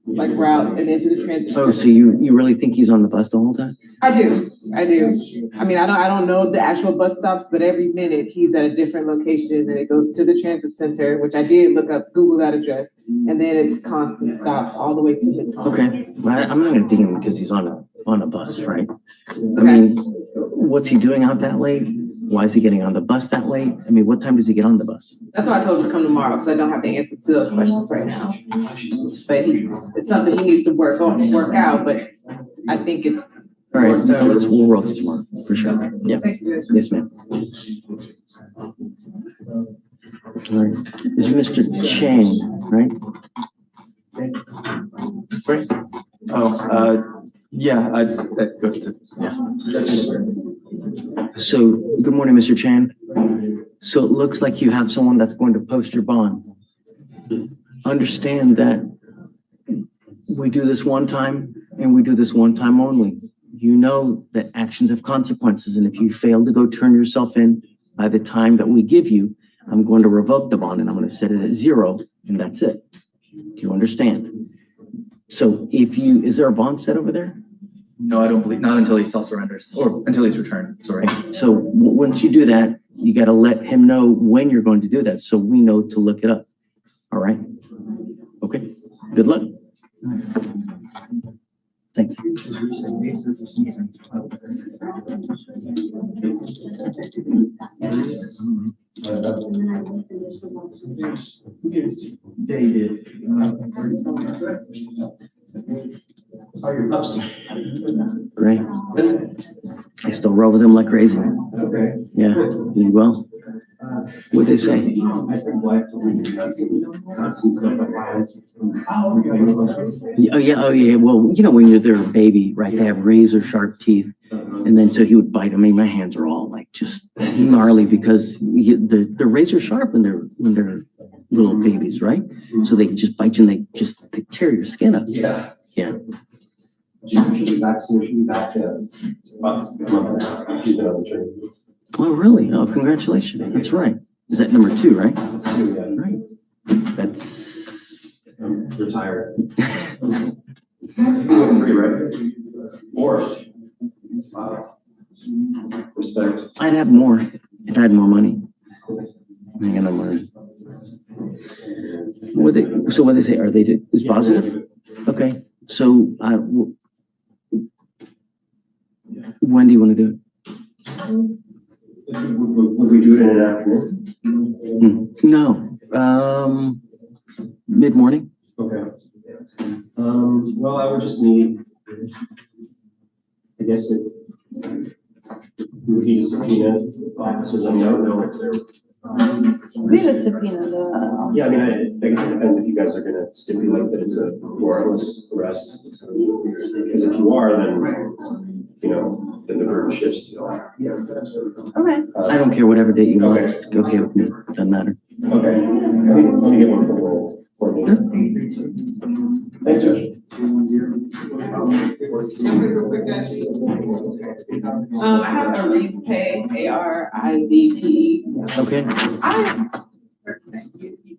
like route and into the transit. Oh, so you really think he's on the bus the whole time? I do. I mean, I don't know the actual bus stops, but every minute he's at a different location, and it goes to the transit center, which I did look up, Google that address, and then it's constant stops all the way to his home. Okay, well, I'm not gonna dig him because he's on a bus, right? I mean, what's he doing out that late? Why is he getting on the bus that late? I mean, what time does he get on the bus? That's why I told him to come tomorrow, because I don't have the answers to those questions right now. But it's something he needs to work out, but I think it's. All right, we'll roll this tomorrow, for sure. Yeah. Yes, ma'am. All right. This is Mr. Chang, right? Right. Oh, yeah, that goes to, yeah. So, good morning, Mr. Chan. So it looks like you have someone that's going to post your bond. Understand that we do this one time and we do this one time only. You know that actions have consequences, and if you fail to go turn yourself in by the time that we give you, I'm going to revoke the bond and I'm going to set it at 0, and that's it. Do you understand? So is there a bond set over there? No, I don't believe, not until he self-surrenders, or until he's returned, sorry. So once you do that, you got to let him know when you're going to do that, so we know to look it up. All right? Okay, good luck. Thanks. Dated. Great. I still roll with him like crazy. Okay. Yeah, did well. What'd they say? Oh yeah. Well, you know, when they're a baby, right? They have razor sharp teeth, and then so he would bite. I mean, my hands are all like just gnarly because they're razor sharp when they're little babies, right? So they just bite you and they tear your skin up. Yeah. Yeah. She'll be back soon. She'll be back about a month and a half. She's been on the train. Oh, really? Oh, congratulations. That's right. Is that number 2, right? That's 2, yeah. Right. That's retired. 3, right? 4. Respect. I'd have more if I had more money. I got no money. So what they say? Are they is positive? Okay. So when do you want to do it? Would we do it in an afternoon? No. Mid-morning. Okay. Well, I would just need, I guess if we would need a subpoena officers, I mean, I don't know if they're. We would subpoena the. Yeah, I mean, I guess it depends if you guys are gonna stipulate that it's a warrantless arrest. Because if you are, then, you know, then the burden shifts to you. Okay. I don't care whatever date you want. It's okay with me. Doesn't matter. Okay. Let me get one for me. Thanks, Judge. I have a Reed's Pay, ARIZPE. Okay. I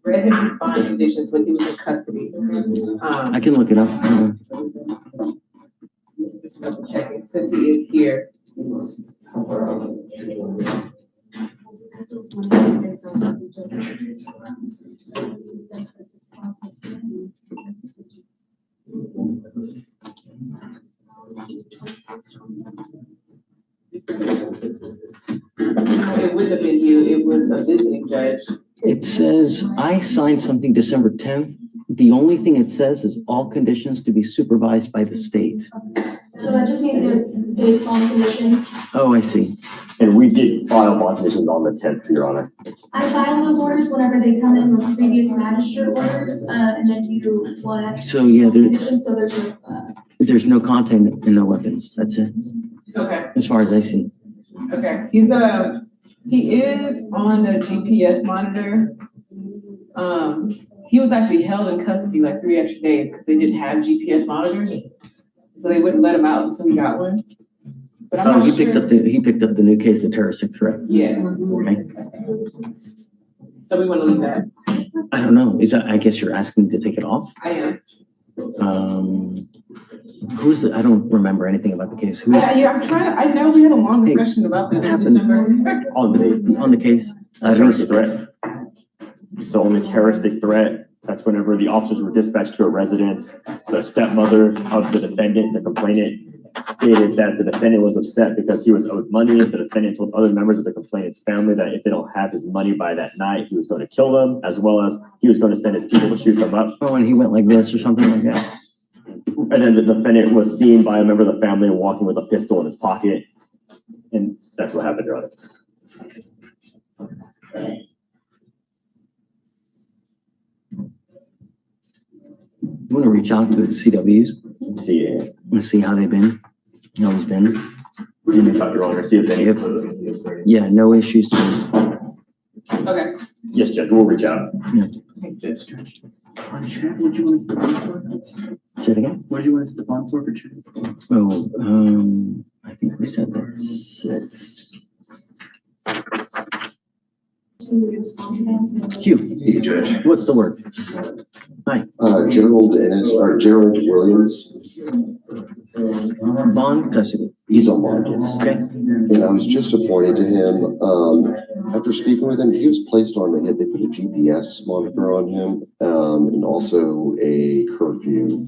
read him his bond conditions when he was in custody. I can look it up. Just double checking, since he is here. It wouldn't have been you, it was a visiting judge. It says, I signed something December 10th. The only thing it says is all conditions to be supervised by the state. So that just means there's state bond conditions. Oh, I see. And we did file bond conditions on the 10th, Your Honor. I file those orders whenever they come in with previous magistrate orders, and then you what? So yeah, Conditions, so there's no content and no weapons. That's it. Okay. As far as I see. Okay, he is on the GPS monitor. He was actually held in custody like 3 extra days because they didn't have GPS monitors. So they wouldn't let him out until he got one. But I'm not he sure. picked up the new case, the terroristic threat. Yeah. Okay. So we want to leave that. I don't know. I guess you're asking to take it off? I am. Who's I don't remember anything about the case. I know we had a long discussion about this in December. on the case? Terroristic threat. So on the terroristic threat, that's whenever the officers were dispatched to a residence, the stepmother of the defendant, the complainant, stated that the defendant was upset because he was owed money. The defendant told other members of the complainant's family that if they don't have his money by that night, he was going to kill them, as well as he was going to send his people to shoot them up. Oh, and he went like this or something like that. And then the defendant was seen by a member of the family walking with a pistol in his pocket. And that's what happened, Your Honor. You want to reach out to the CWs? See how they've been. How it's been. And if, Your Honor, see if any. Yeah, no issues. Okay. Yes, Judge, we'll reach out. Yeah. On chat, what do you want us to bond for? Say it again. What do you want us to bond for chat? Oh, I think we said that 6. Hugh, Judge. What's the word? Hi. Gerald Williams. Bond custody. He's on bond, yes. Okay. And I was just appointed to him. After speaking with him, he was placed on, they put a GPS monitor on him, and also a curfew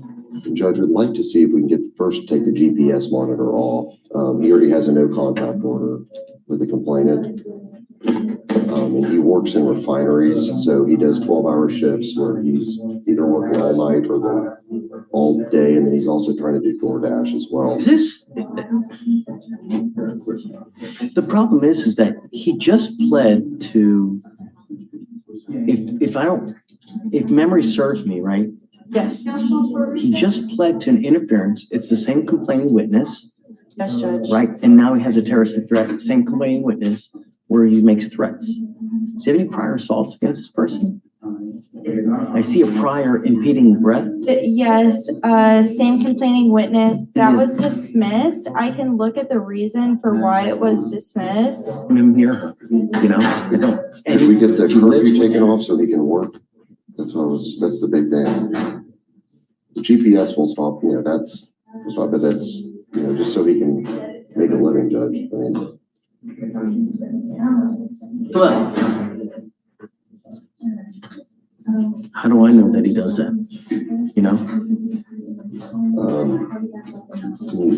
Judge would like to see if we can get take the GPS monitor off. He already has a no contact order with the complainant. And he works in refineries, so he does 12-hour shifts where he's either working all night or all day, and then he's also trying to do DoorDash as well. The problem is that he just pled to, if memory serves me right, Yes. he just pled to an interference. It's the same complaining witness, Yes, Judge. right? And now he has a terroristic threat, same complaining witness, where he makes threats. Does he have any prior assaults against this person? I see a prior impeding breath. Yes, same complaining witness. That was dismissed. I can look at the reason for why it was dismissed. I'm near her, you know? I don't. Did we get the curfew taken off so he can work? That's the big thing. The GPS will stop, that's, but that's, just so he can make a living, Judge. How do I know that he does that?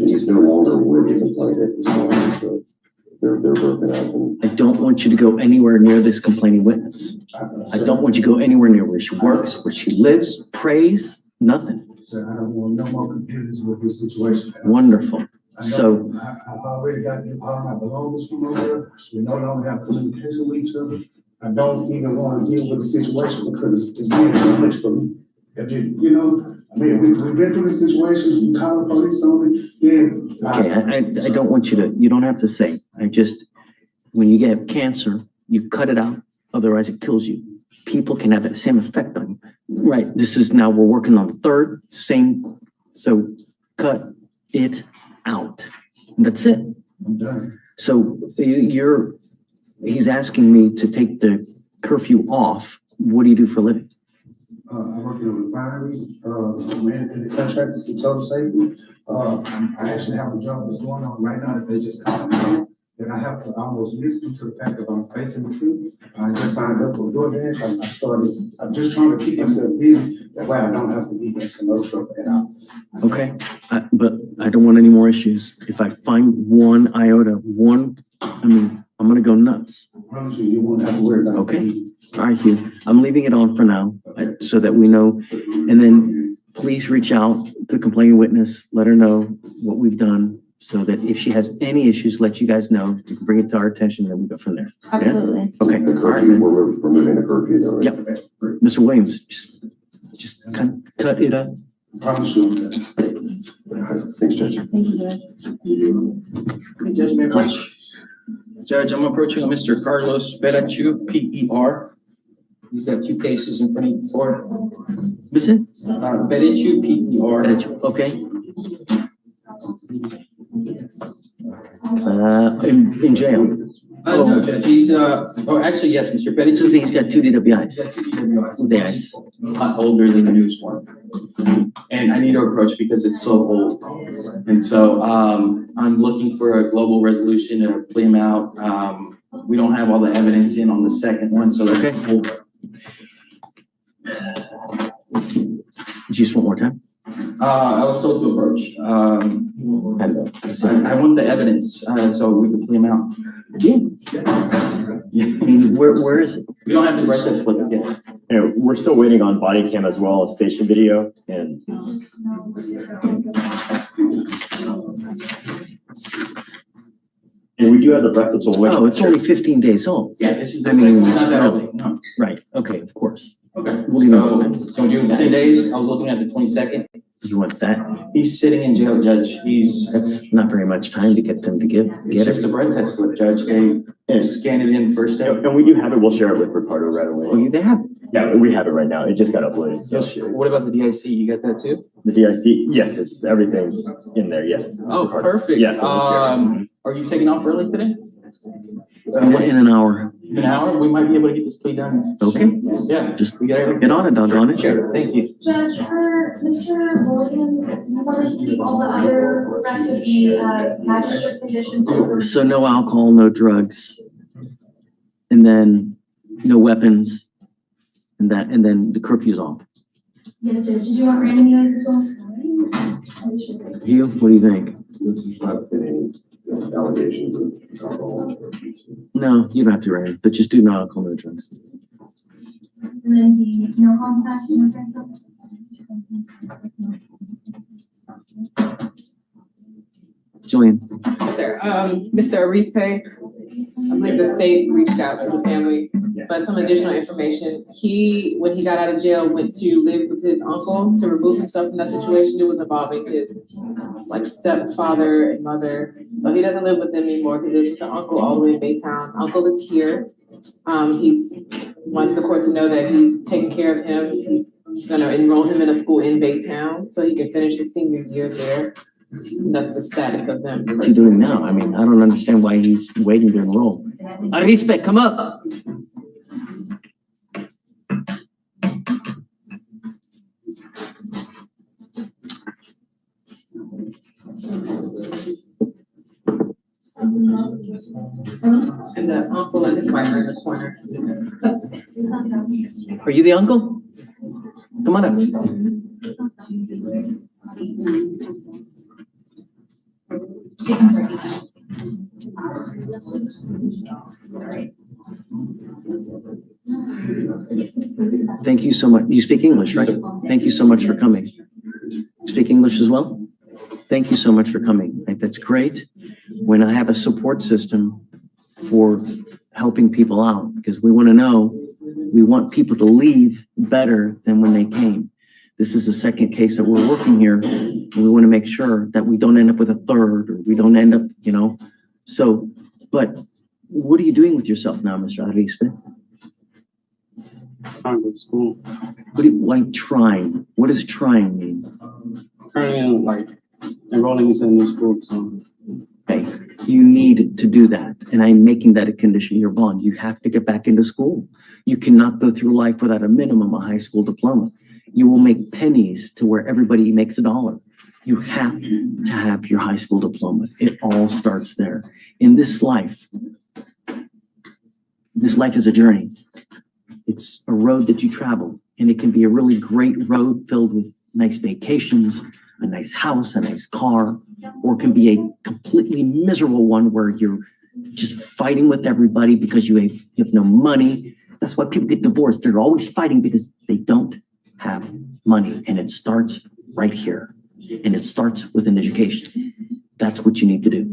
He's no longer with the complainant, so they're broken up. I don't want you to go anywhere near this complaining witness. I don't want you to go anywhere near where she works, where she lives, prays, nothing. Sir, I don't want no more confusion with this situation. Wonderful. So I've already got all my belongings from over there. We no longer have communication with each other. I don't even want to deal with the situation because it's being too much for me. If we've been through this situation, you call the police on it, then. okay, I don't want you don't have to say. When you get cancer, you cut it out, otherwise it kills you. People can have that same effect on you. Right, we're working on the third, same, so cut it out. That's it. I'm done. So he's asking me to take the curfew off. What do you do for a living? I work in a refinery, managing the contract to total safety. I actually have a job that's going on right now that they just called me. And I have to almost miss due to the fact that I'm facing the truth. I just signed up for DoorDash. I'm just trying to keep myself busy. That way I don't have to be into no trouble at all. Okay, but I don't want any more issues. If I find one iota, I'm gonna go nuts. I promise you won't have to worry about it. Okay, all right, Hugh. I'm leaving it on for now so that we know. And then please reach out to the complaining witness, let her know what we've done so that if she has any issues, let you guys know. You can bring it to our attention and then we go from there. Absolutely. Yeah? Okay. The curfew, we're removing the curfew though, right? Yep. Mr. Williams, just cut it up. Promise you. Thanks, Judge. Thank you, Judge. Judge, may I approach? Judge, I'm approaching Mr. Carlos Perachu, P-E-R. He's got 2 cases in front of the court. What's it? Perachu, P-E-R. Perachu, okay. In jail. No, Judge, he's, actually, yes, Mr. Perachu. So he's got 2 DWIs. DWIs. A lot older than the newest one. And I need to approach because it's so old. And so, I'm looking for a global resolution to plea him out. We don't have all the evidence in on the second one, so that's okay. Just one more time. I was told to approach. I want the evidence, so we can plea him out. I mean, where is it? We don't have the breath slip yet. Yeah, we're still waiting on body cam as well as station video and. And we do have the breathless away. Oh, it's only 15 days old. Yeah, this is, it's not that early. No. Right, okay, of course. Okay. We'll leave it So open. do 10 days. I was looking at the 22nd. You want that? He's sitting in jail, Judge. That's not very much time to get them to get It's just it. a breath test slip, Judge. They scan it in first day. And we do have it. We'll share it with Ricardo right away. Oh, they have? Yeah, we have it right now. It just got uploaded. So What about the DIC? You got that too? the DIC, yes, it's everything's in there. Yes. Oh, Ricardo. perfect. Yes. We'll share it. Are you taking off early today? In an hour. An hour? We might be able to get this plea done. Okay. Yeah. Just We got everything. get on it, doggone it. Sure. Thank you. Judge, for Mr. Williams, you want us to keep all the other rest of the magistrate conditions? So no alcohol, no drugs, and then no weapons, and then the curfew's off. Yes, Judge. Did you want random US as well? You, what do you think? This is not any allegations of alcohol. No, you don't have to write, but just do no alcohol, no drugs. And then the no contact, no contact. Jillian, Sir, Mr. Arispe, I believe the state reached out to the family, but some additional information. When he got out of jail, went to live with his uncle to remove himself from that situation. It was involving his like stepfather and mother. So he doesn't live with them anymore. He lives with the uncle all the way in Baytown. Uncle is here. He's wants the court to know that he's taking care of him. He's gonna enroll him in a school in Baytown so he can finish his senior year there. That's the status of them. what's he doing now? I mean, I don't understand why he's waiting to enroll. Arispe, come up. And the uncle and his wife are in the corner. Are you the uncle? Come on up. Thank you so much. You speak English, right? Thank you so much for coming. Speak English as well? Thank you so much for coming. That's great. When I have a support system for helping people out, because we want to know, we want people to leave better than when they came. This is the second case that we're working here, and we want to make sure that we don't end up with a third, or we don't end up, So, but what are you doing with yourself now, Mr. Arispe? Trying to go to school. Why trying? What does trying mean? Currently, like enrolling into a new school. So. Okay, you need to do that, and I'm making that a condition of your bond. You have to get back into school. You cannot go through life without a minimum of high school diploma. You will make pennies to where everybody makes $1. You have to have your high school diploma. It all starts there. In this life is a journey. It's a road that you travel, and it can be a really great road filled with nice vacations, a nice house, a nice car, or it can be a completely miserable one where you're just fighting with everybody because you have no money. That's why people get divorced. They're always fighting because they don't have money, and it starts right here, and it starts with an education. That's what you need to do.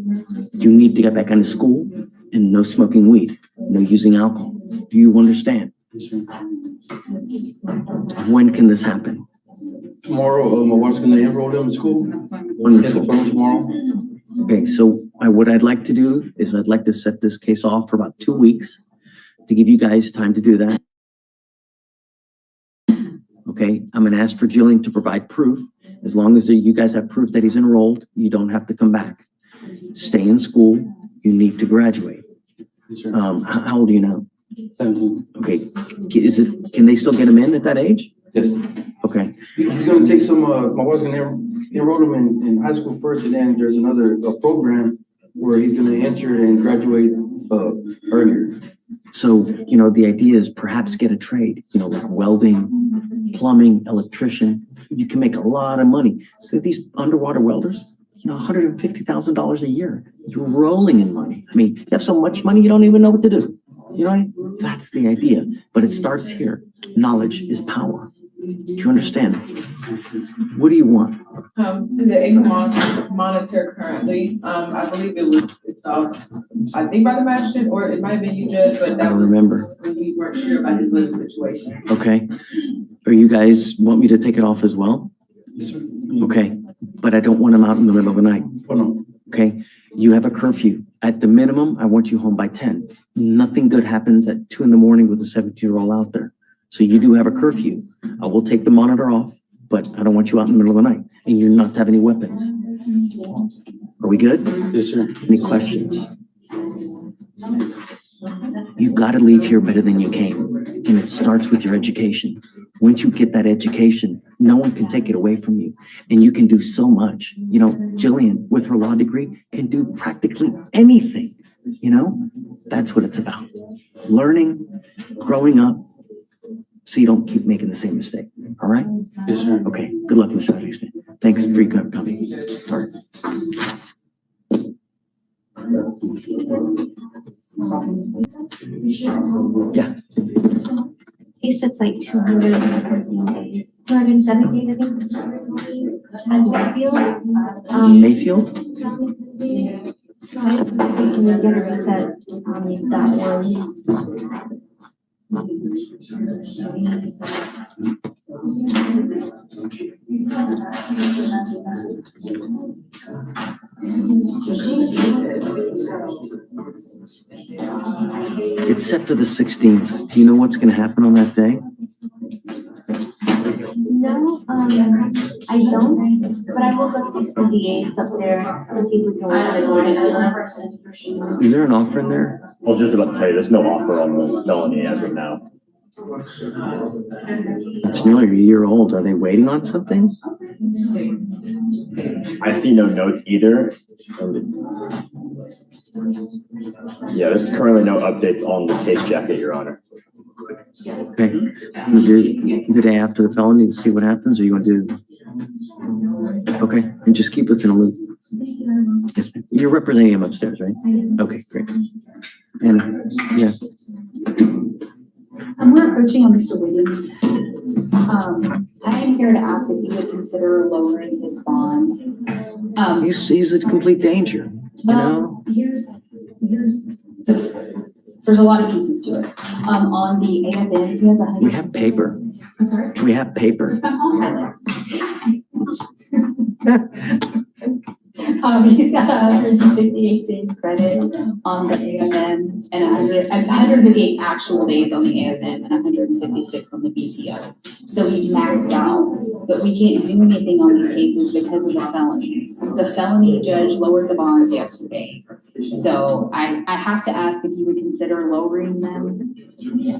You need to get back into school, and no smoking weed, no using alcohol. Do you understand? When can this happen? Tomorrow, my wife's gonna enroll them in school. Wonderful. Tomorrow. Okay, so what I'd like to do is I'd like to set this case off for about 2 weeks to give you guys time to do that. Okay, I'm gonna ask for Jillian to provide proof. As long as you guys have proof that he's enrolled, you don't have to come back. Stay in school, you need to graduate. How old are you now? 17. Okay, can they still get him in at that age? Yes. Okay. He's gonna take some, my wife's gonna enroll him in high school first, and then there's another program where he's gonna enter and graduate earlier. So, the idea is perhaps get a trade, like welding, plumbing, electrician. You can make a lot of money. So these underwater welders, $150,000 a year. You're rolling in money. I mean, you have so much money, you don't even know what to do. You know what I mean? That's the idea. But it starts here. Knowledge is power. Do you understand? What do you want? The income monitor currently, I believe it was installed, I think by the magistrate, or it might have been you, Judge, but I that don't was remember. when we weren't sure about his living situation. Okay. Are you guys want me to take it off as well? Okay. But I don't want him out in the middle of the night. Okay. You have a curfew. At the minimum, I want you home by 10. Nothing good happens at 2 a.m. with a 17-year-old out there. So you do have a curfew. I will take the monitor off, but I don't want you out in the middle of the night, and you're not to have any weapons. Are we good? Yes, sir. Any questions? You got to leave here better than you came, and it starts with your education. Once you get that education, no one can take it away from you, and you can do so much. Jillian, with her law degree, can do practically anything. That's what it's about. Learning, growing up, so you don't keep making the same mistake. All right? Yes, sir. Okay, good luck, Mr. Rodriguez. Thanks for coming. All right. Yeah. He sits like 214 days, 270 days, I think. And Mayfield. Mayfield? Can we get a reset on that one? It's set for the 16th. Do you know what's going to happen on that day? No, I don't, but I will look at the DAs up there and see if we can work it. Is there an offer in there? I was just about to tell you, there's no offer on the felony as of now. It's nearly a year old. Are they waiting on something? I see no notes either. Yeah, there's currently no updates on the case jacket, Your Honor. Okay. The day after the felony to see what happens, or you want to do? Okay, and just keep us in a loop. Yes, you're representing him upstairs, right? Okay, great. And yeah. We're approaching on Mr. Williams. I am here to ask if you would consider lowering his bonds. He's a complete danger, you know? There's a lot of pieces to it. On the AFN, he has a. We have paper. I'm sorry? We have paper. He's got 158 days credit on the AFM and 158 actual days on the AFM and 156 on the BPO. So he's maxed out, but we can't do anything on these cases because of the felonies. The felony judge lowered the bonds yesterday. So I have to ask if you would consider lowering them.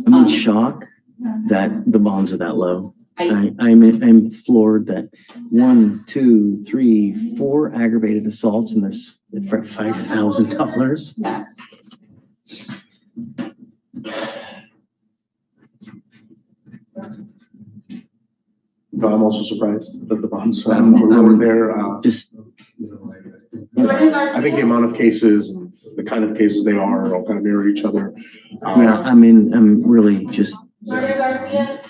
I'm in shock that the bonds are that low. I'm floored that 1, 2, 3, 4 aggravated assaults and there's for $5,000. Yeah. No, I'm also surprised that the bonds were lower there. I think the amount of cases and the kind of cases they are all kind of mirror each other. Yeah, I'm really just. Maria Garcia.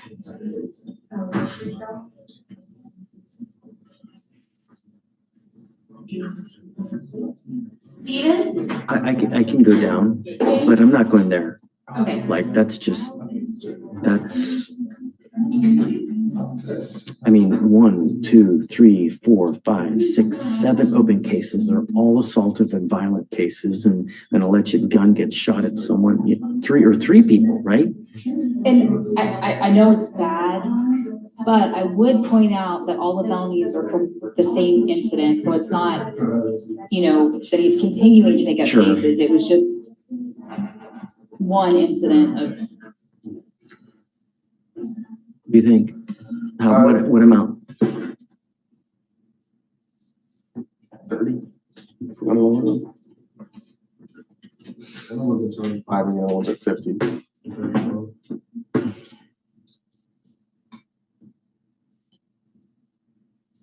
Steven? I can go down, but I'm not going there. Okay. Like, I mean, 1, 2, 3, 4, 5, 6, 7 open cases. They're all assaultive and violent cases, and an alleged gun gets shot at someone. Three people, right? And I know it's bad, but I would point out that all the felonies are from the same incident. So it's not, that he's continuing to pick up cases. It was just one incident of. What do you think? What amount? 30. For one of them. The other one's at 75 and the other one's at 50.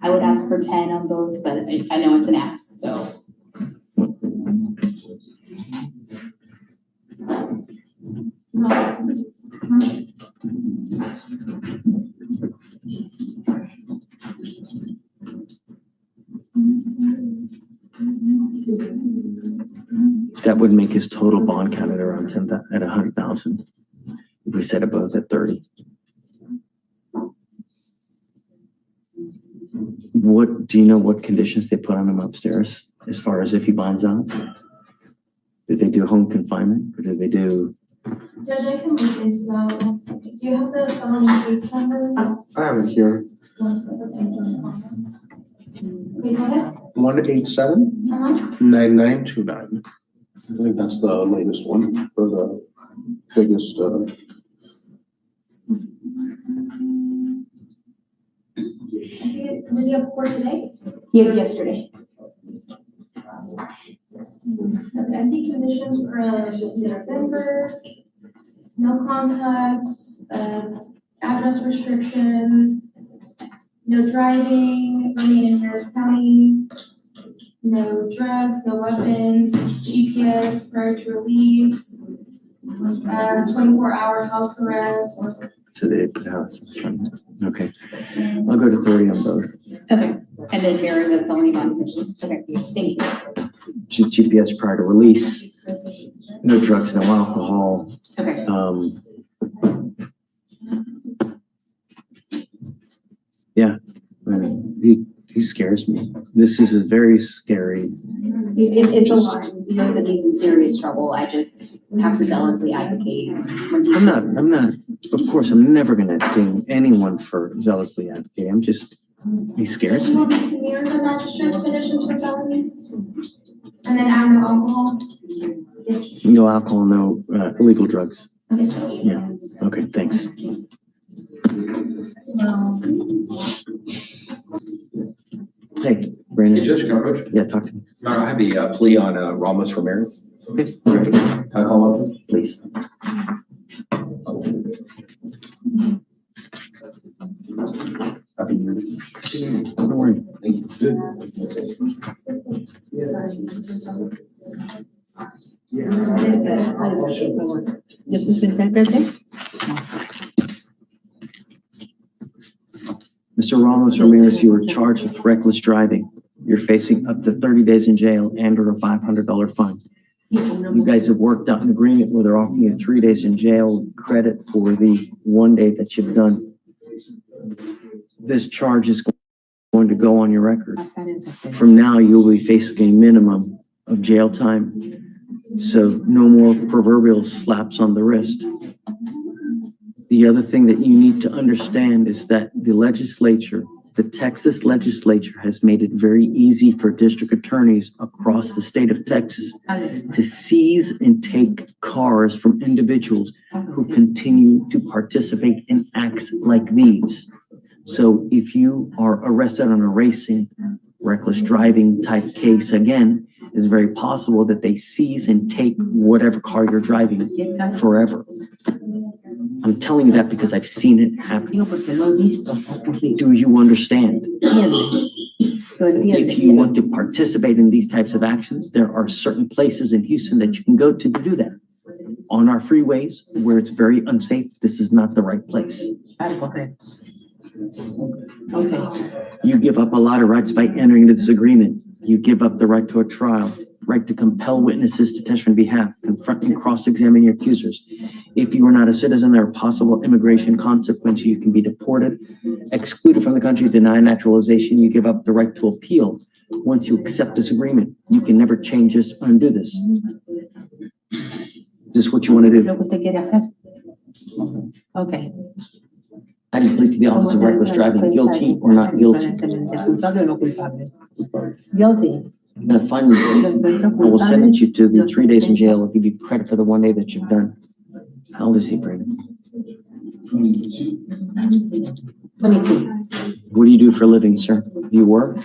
I would ask for 10 on both, but I know it's an ask, so. That would make his total bond count at around 100,000. If we set it both at 30. Do you know what conditions they put on him upstairs as far as if he bonds out? Did they do home confinement or did they do? Judge, I can look into that. 1 second. Do you have the felony case number? I have it here. 1 second. Okay, go ahead. 187 9929. I think that's the latest one or the biggest. Did you have court today? Yeah, yesterday. Okay, I see conditions for just November, no contact, address restriction, no driving, remain in Harris County, no drugs, no weapons, GPS prior to release, 24-hour house arrest. So they put house. Okay. I'll go to 30 on both. Okay, and then mirror the felony bond conditions. Okay, thank you. GPS prior to release. No drugs, no alcohol. Okay. Yeah, I mean, he scares me. This is very scary. It's a lot. He knows that he's in serious trouble. I just have to zealously advocate. I'm not, of course, I'm never gonna ding anyone for zealously advocating. He scares Do you me. want me to mirror the magistrate's conditions for felony? And then add no alcohol? Yes. No alcohol, no illegal drugs. Okay. Yeah, okay, thanks. Hey, Brandon. Hey, Judge, can I approach? Yeah, talk to me. I have a plea on Ramos Ramirez. Okay. Can I call him up? Please. Happy New Year. Don't worry. Thank you. Mr. Ramos Ramirez, you were charged with reckless driving. You're facing up to 30 days in jail and or a $500 fine. You guys have worked out an agreement where they're offering you 3 days in jail with credit for the 1 day that you've done. This charge is going to go on your record. From now, you'll be facing a minimum of jail time. So no more proverbial slaps on the wrist. The other thing that you need to understand is that the legislature, the Texas legislature, has made it very easy for district attorneys across the state of Texas to seize and take cars from individuals who continue to participate in acts like these. So if you are arrested on a racing, reckless driving type case again, it's very possible that they seize and take whatever car you're driving forever. I'm telling you that because I've seen it happen. Do you understand? If you want to participate in these types of actions, there are certain places in Houston that you can go to do that. On our freeways, where it's very unsafe, this is not the right place. Okay. You give up a lot of rights by entering into this agreement. You give up the right to a trial, right to compel witnesses to testify on behalf, confront and cross-examine your accusers. If you are not a citizen, there are possible immigration consequences. You can be deported, excluded from the country, denied naturalization. You give up the right to appeal. Once you accept this agreement, you can never change this or undo this. Is this what you want to do? Okay. How do you plead to the office of reckless driving, guilty or not guilty? Guilty. I'm gonna find you. I will sentence you to the 3 days in jail. I'll give you credit for the 1 day that you've done. How old is he, Brandon? 22. What do you do for a living, sir? Do you work?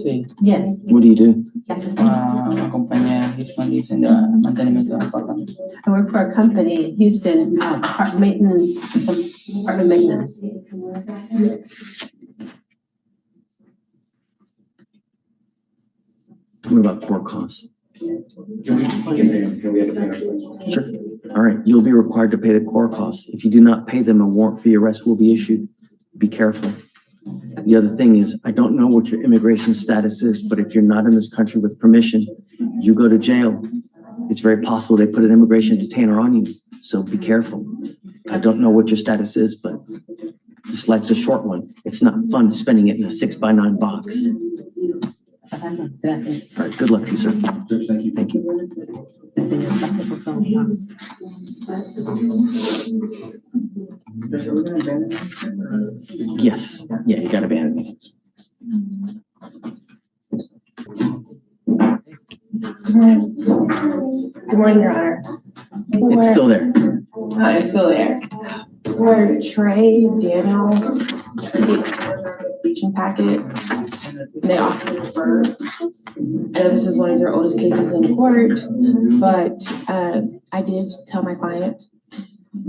Sí. Yes. What do you do? Una compañía Houston dicen de mantenimiento de apartamentos. I work for a company in Houston, apartment maintenance, some apartment maintenance. What about court costs? Can we have a Sure. All right, you'll be required to pay the court costs. If you do not pay them, a warrant for your arrest will be issued. Be careful. The other thing is, I don't know what your immigration status is, but if you're not in this country with permission, you go to jail. It's very possible they put an immigration detainer on you, so be careful. I don't know what your status is, but this life's a short one. It's not fun spending it in a 6x9 box. All right, good luck to you, sir. Thank you. Yes, yeah, you got to ban it. Good morning, Your Honor. It's still there. Oh, it's still there. For Trey, Daniel, briefing packet, they offered for, I know this is one of their oldest cases in court, but I did tell my client,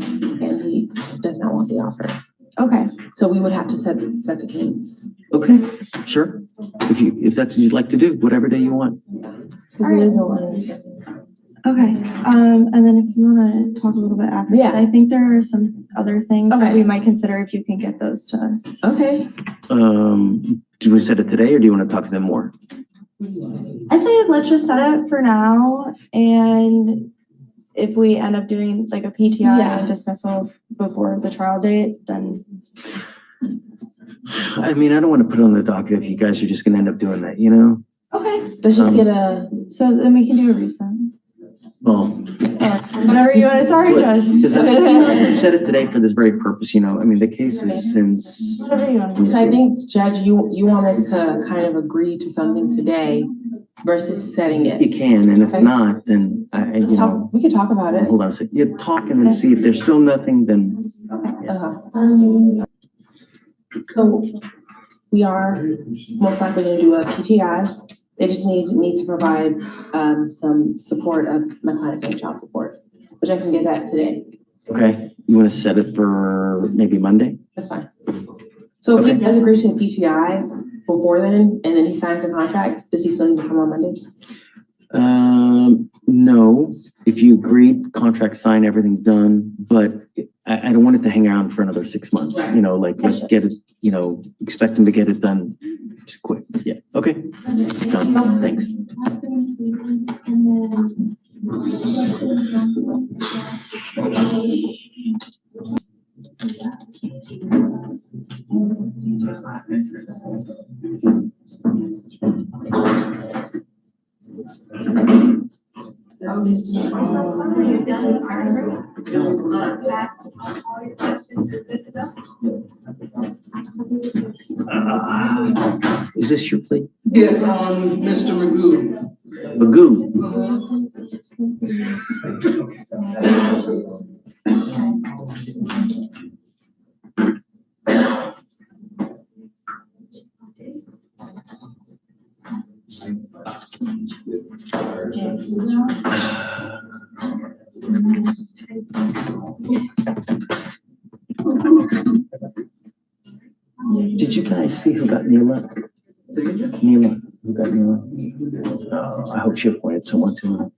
and he does not want the offer. Okay, so we would have to set the case. Okay, sure. If that's what you'd like to do, whatever day you want. Cause it is a one. Okay, and then if you wanna talk a little bit after, 'cause I think there are some other things that we might consider if you can get those to us. Okay. Do we set it today or do you want to talk to them more? I say let's just set it for now, and if we end up doing like a PTI and dismissal before the trial date, then. I mean, I don't want to put it on the docket if you guys are just gonna end up doing that, you know? Okay. Let's just get a. So then we can do a reset. Well. Whatever you want, sorry, Judge. Because we set it today for this very purpose, you know, I mean, the case is since. Whatever you want. So I think, Judge, you want us to kind of agree to something today versus setting it. You can, and if Okay. not, then Let's talk, we can talk about it. Hold on a second. You talk and then see if there's still nothing, then. So we are most likely gonna do a PTI. They just need me to provide, some support of my client paying child support, which I can get that today. Okay, you want to set it for maybe Monday? That's fine. So if he does agree to a PTI before then, and then he signs a contract, does he still need to come on Monday? No, if you agreed, contract signed, everything done, but I don't want it to hang around for another 6 months, you know, like, let's get it, you know, expect them to get it done just quick. Yeah, okay. Done, thanks. Is this your plate? Yes, Mr. Magoo. Magoo. Did you guys see who got Neela? Neela, who got Neela? Oh, I hope she appointed someone to her.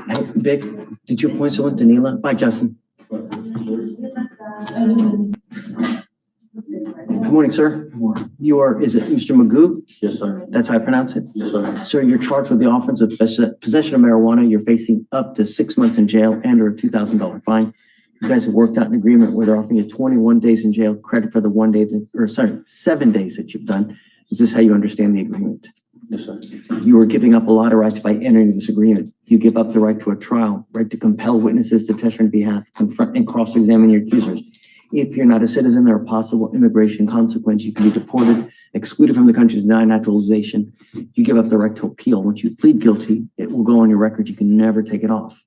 Hey, Vic, did you appoint someone to Neela? Bye, Justin. Good morning, sir. You are, is it Mr. Magoo? Yes, sir. That's how I pronounce it? Yes, sir. Sir, you're charged with the offense of possession of marijuana. You're facing up to 6 months in jail and or a $2,000 fine. You guys have worked out an agreement where they're offering you 21 days in jail, credit for the 1 day that, or sorry, 7 days that you've done. Is this how you understand the agreement? Yes, sir. You are giving up a lot of rights by entering this agreement. You give up the right to a trial, right to compel witnesses to testify on behalf, confront and cross-examine your accusers. If you're not a citizen, there are possible immigration consequences. You can be deported, excluded from the country, denied naturalization. You give up the right to appeal. Once you plead guilty, it will go on your record. You can never take it off.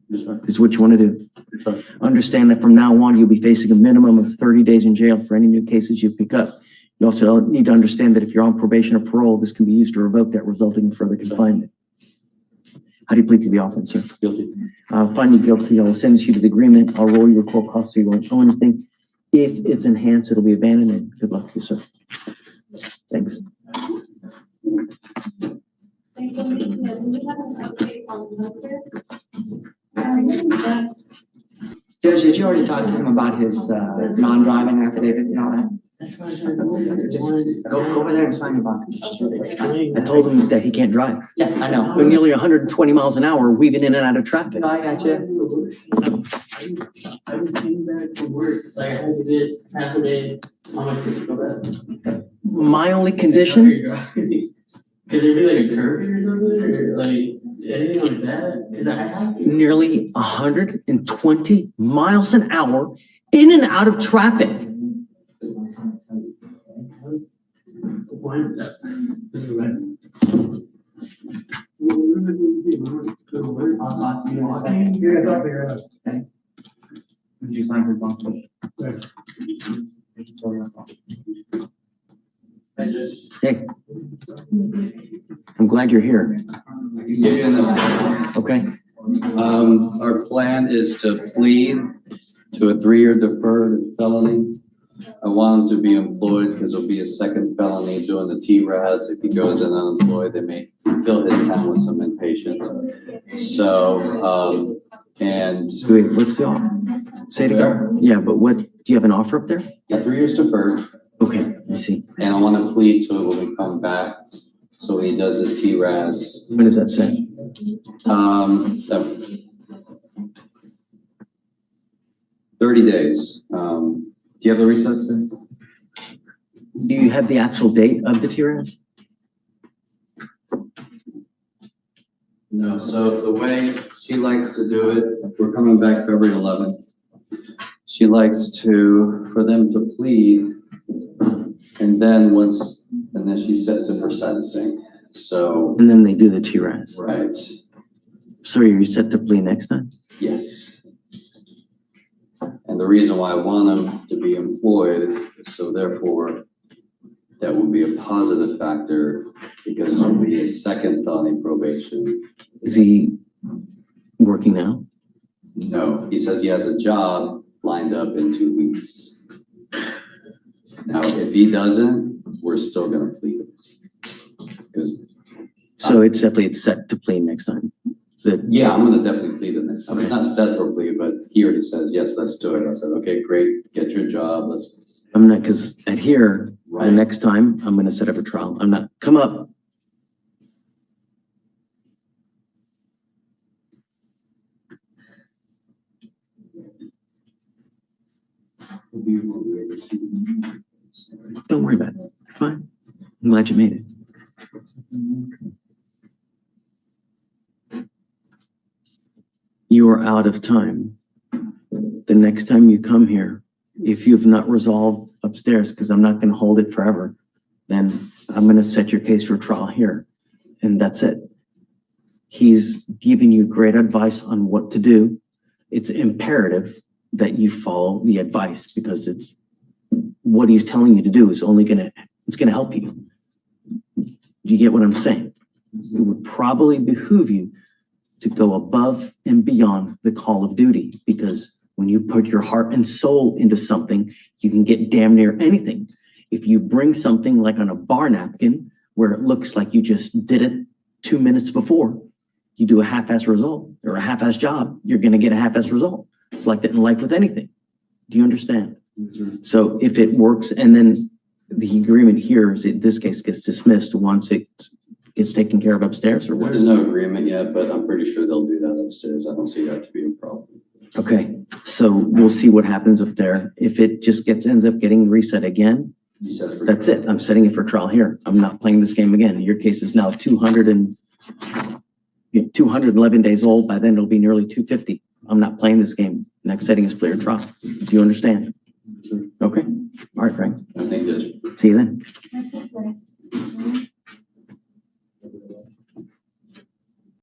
Yes, sir. Is what you want to do. Yes, sir. Understand that from now on, you'll be facing a minimum of 30 days in jail for any new cases you pick up. You also need to understand that if you're on probation or parole, this can be used to revoke that, resulting in further confinement. How do you plead to the offense, sir? Guilty. I'll find you guilty. I'll sentence you to the agreement. I'll roll your court costs so you won't owe anything. If it's enhanced, it'll be abandoned, and good luck to you, sir. Thanks. Judge, did you already talk to him about his non-driving affidavit and all that? That's what just go over there and sign your bond. I told him that he can't drive. Yeah, I know. We're nearly 120 miles an hour weaving in and out of traffic. No, I got you. I just came back from work, like I had to get half a day, how much did you go back? My only condition, Could there be like a curfew or something, or like anything like that? Cause I have to. nearly 120 miles an hour in and out of traffic. Did you sign her bond? Hey, I'm glad you're here. Okay? Our plan is to plead to a 3-year deferred felony. I want him to be employed because there'll be a second felony doing the TRAS. If he goes in unemployed, they may fill his time with some inpatient. So, and. Wait, what's the offer? Say it again. Yeah, but what, do you have an offer up there? Yeah, 3 years deferred. Okay, I see. And I want to plead to it when we come back. So when he does his TRAS. When does that say? 30 days. Do you have the recess there? Do you have the actual date of the TRAS? No, so the way she likes to do it, we're coming back February 11th. She likes for them to plead, and then she sets it for sentencing, so. And then they do the TRAS. Right. So are you set to plea next time? Yes. And the reason why I want him to be employed, so therefore, that would be a positive factor, because it will be a second felony probation. Is he working now? No, he says he has a job lined up in 2 weeks. Now, if he doesn't, we're still gonna plead. So it's set to plea next time? Yeah, I'm gonna definitely plead it next time. It's not set for plea, but he already says, yes, let's do it. I said, okay, great, get your job, let's. I'm not, because at here, the next time, I'm gonna set up a trial. I'm not, come up. Don't worry about it. Fine. I'm glad you made it. You are out of time. The next time you come here, if you've not resolved upstairs, because I'm not going to hold it forever, then I'm going to set your case for trial here. And that's it. He's giving you great advice on what to do. It's imperative that you follow the advice, because it's what he's telling you to do is only it's going to help you. You get what I'm saying? It would probably behoove you to go above and beyond the call of duty, because when you put your heart and soul into something, you can get damn near anything. If you bring something like on a bar napkin where it looks like you just did it 2 minutes before, you do a half-ass result or a half-ass job, you're going to get a half-ass result. It's like that in life with anything. Do you understand? Mm-hmm. So if it works, and then the agreement here is in this case gets dismissed once it gets taken care of upstairs, or what? There's no agreement yet, but I'm pretty sure they'll do that upstairs. I don't see that to be a problem. Okay, so we'll see what happens up there. If it just ends up getting reset again, that's it. I'm setting it for trial here. I'm not playing this game again. Your case is now 211 days old. By then it'll be nearly 250. I'm not playing this game. Next setting is clear trial. Do you understand? Okay. All right, Frank. I think see you then.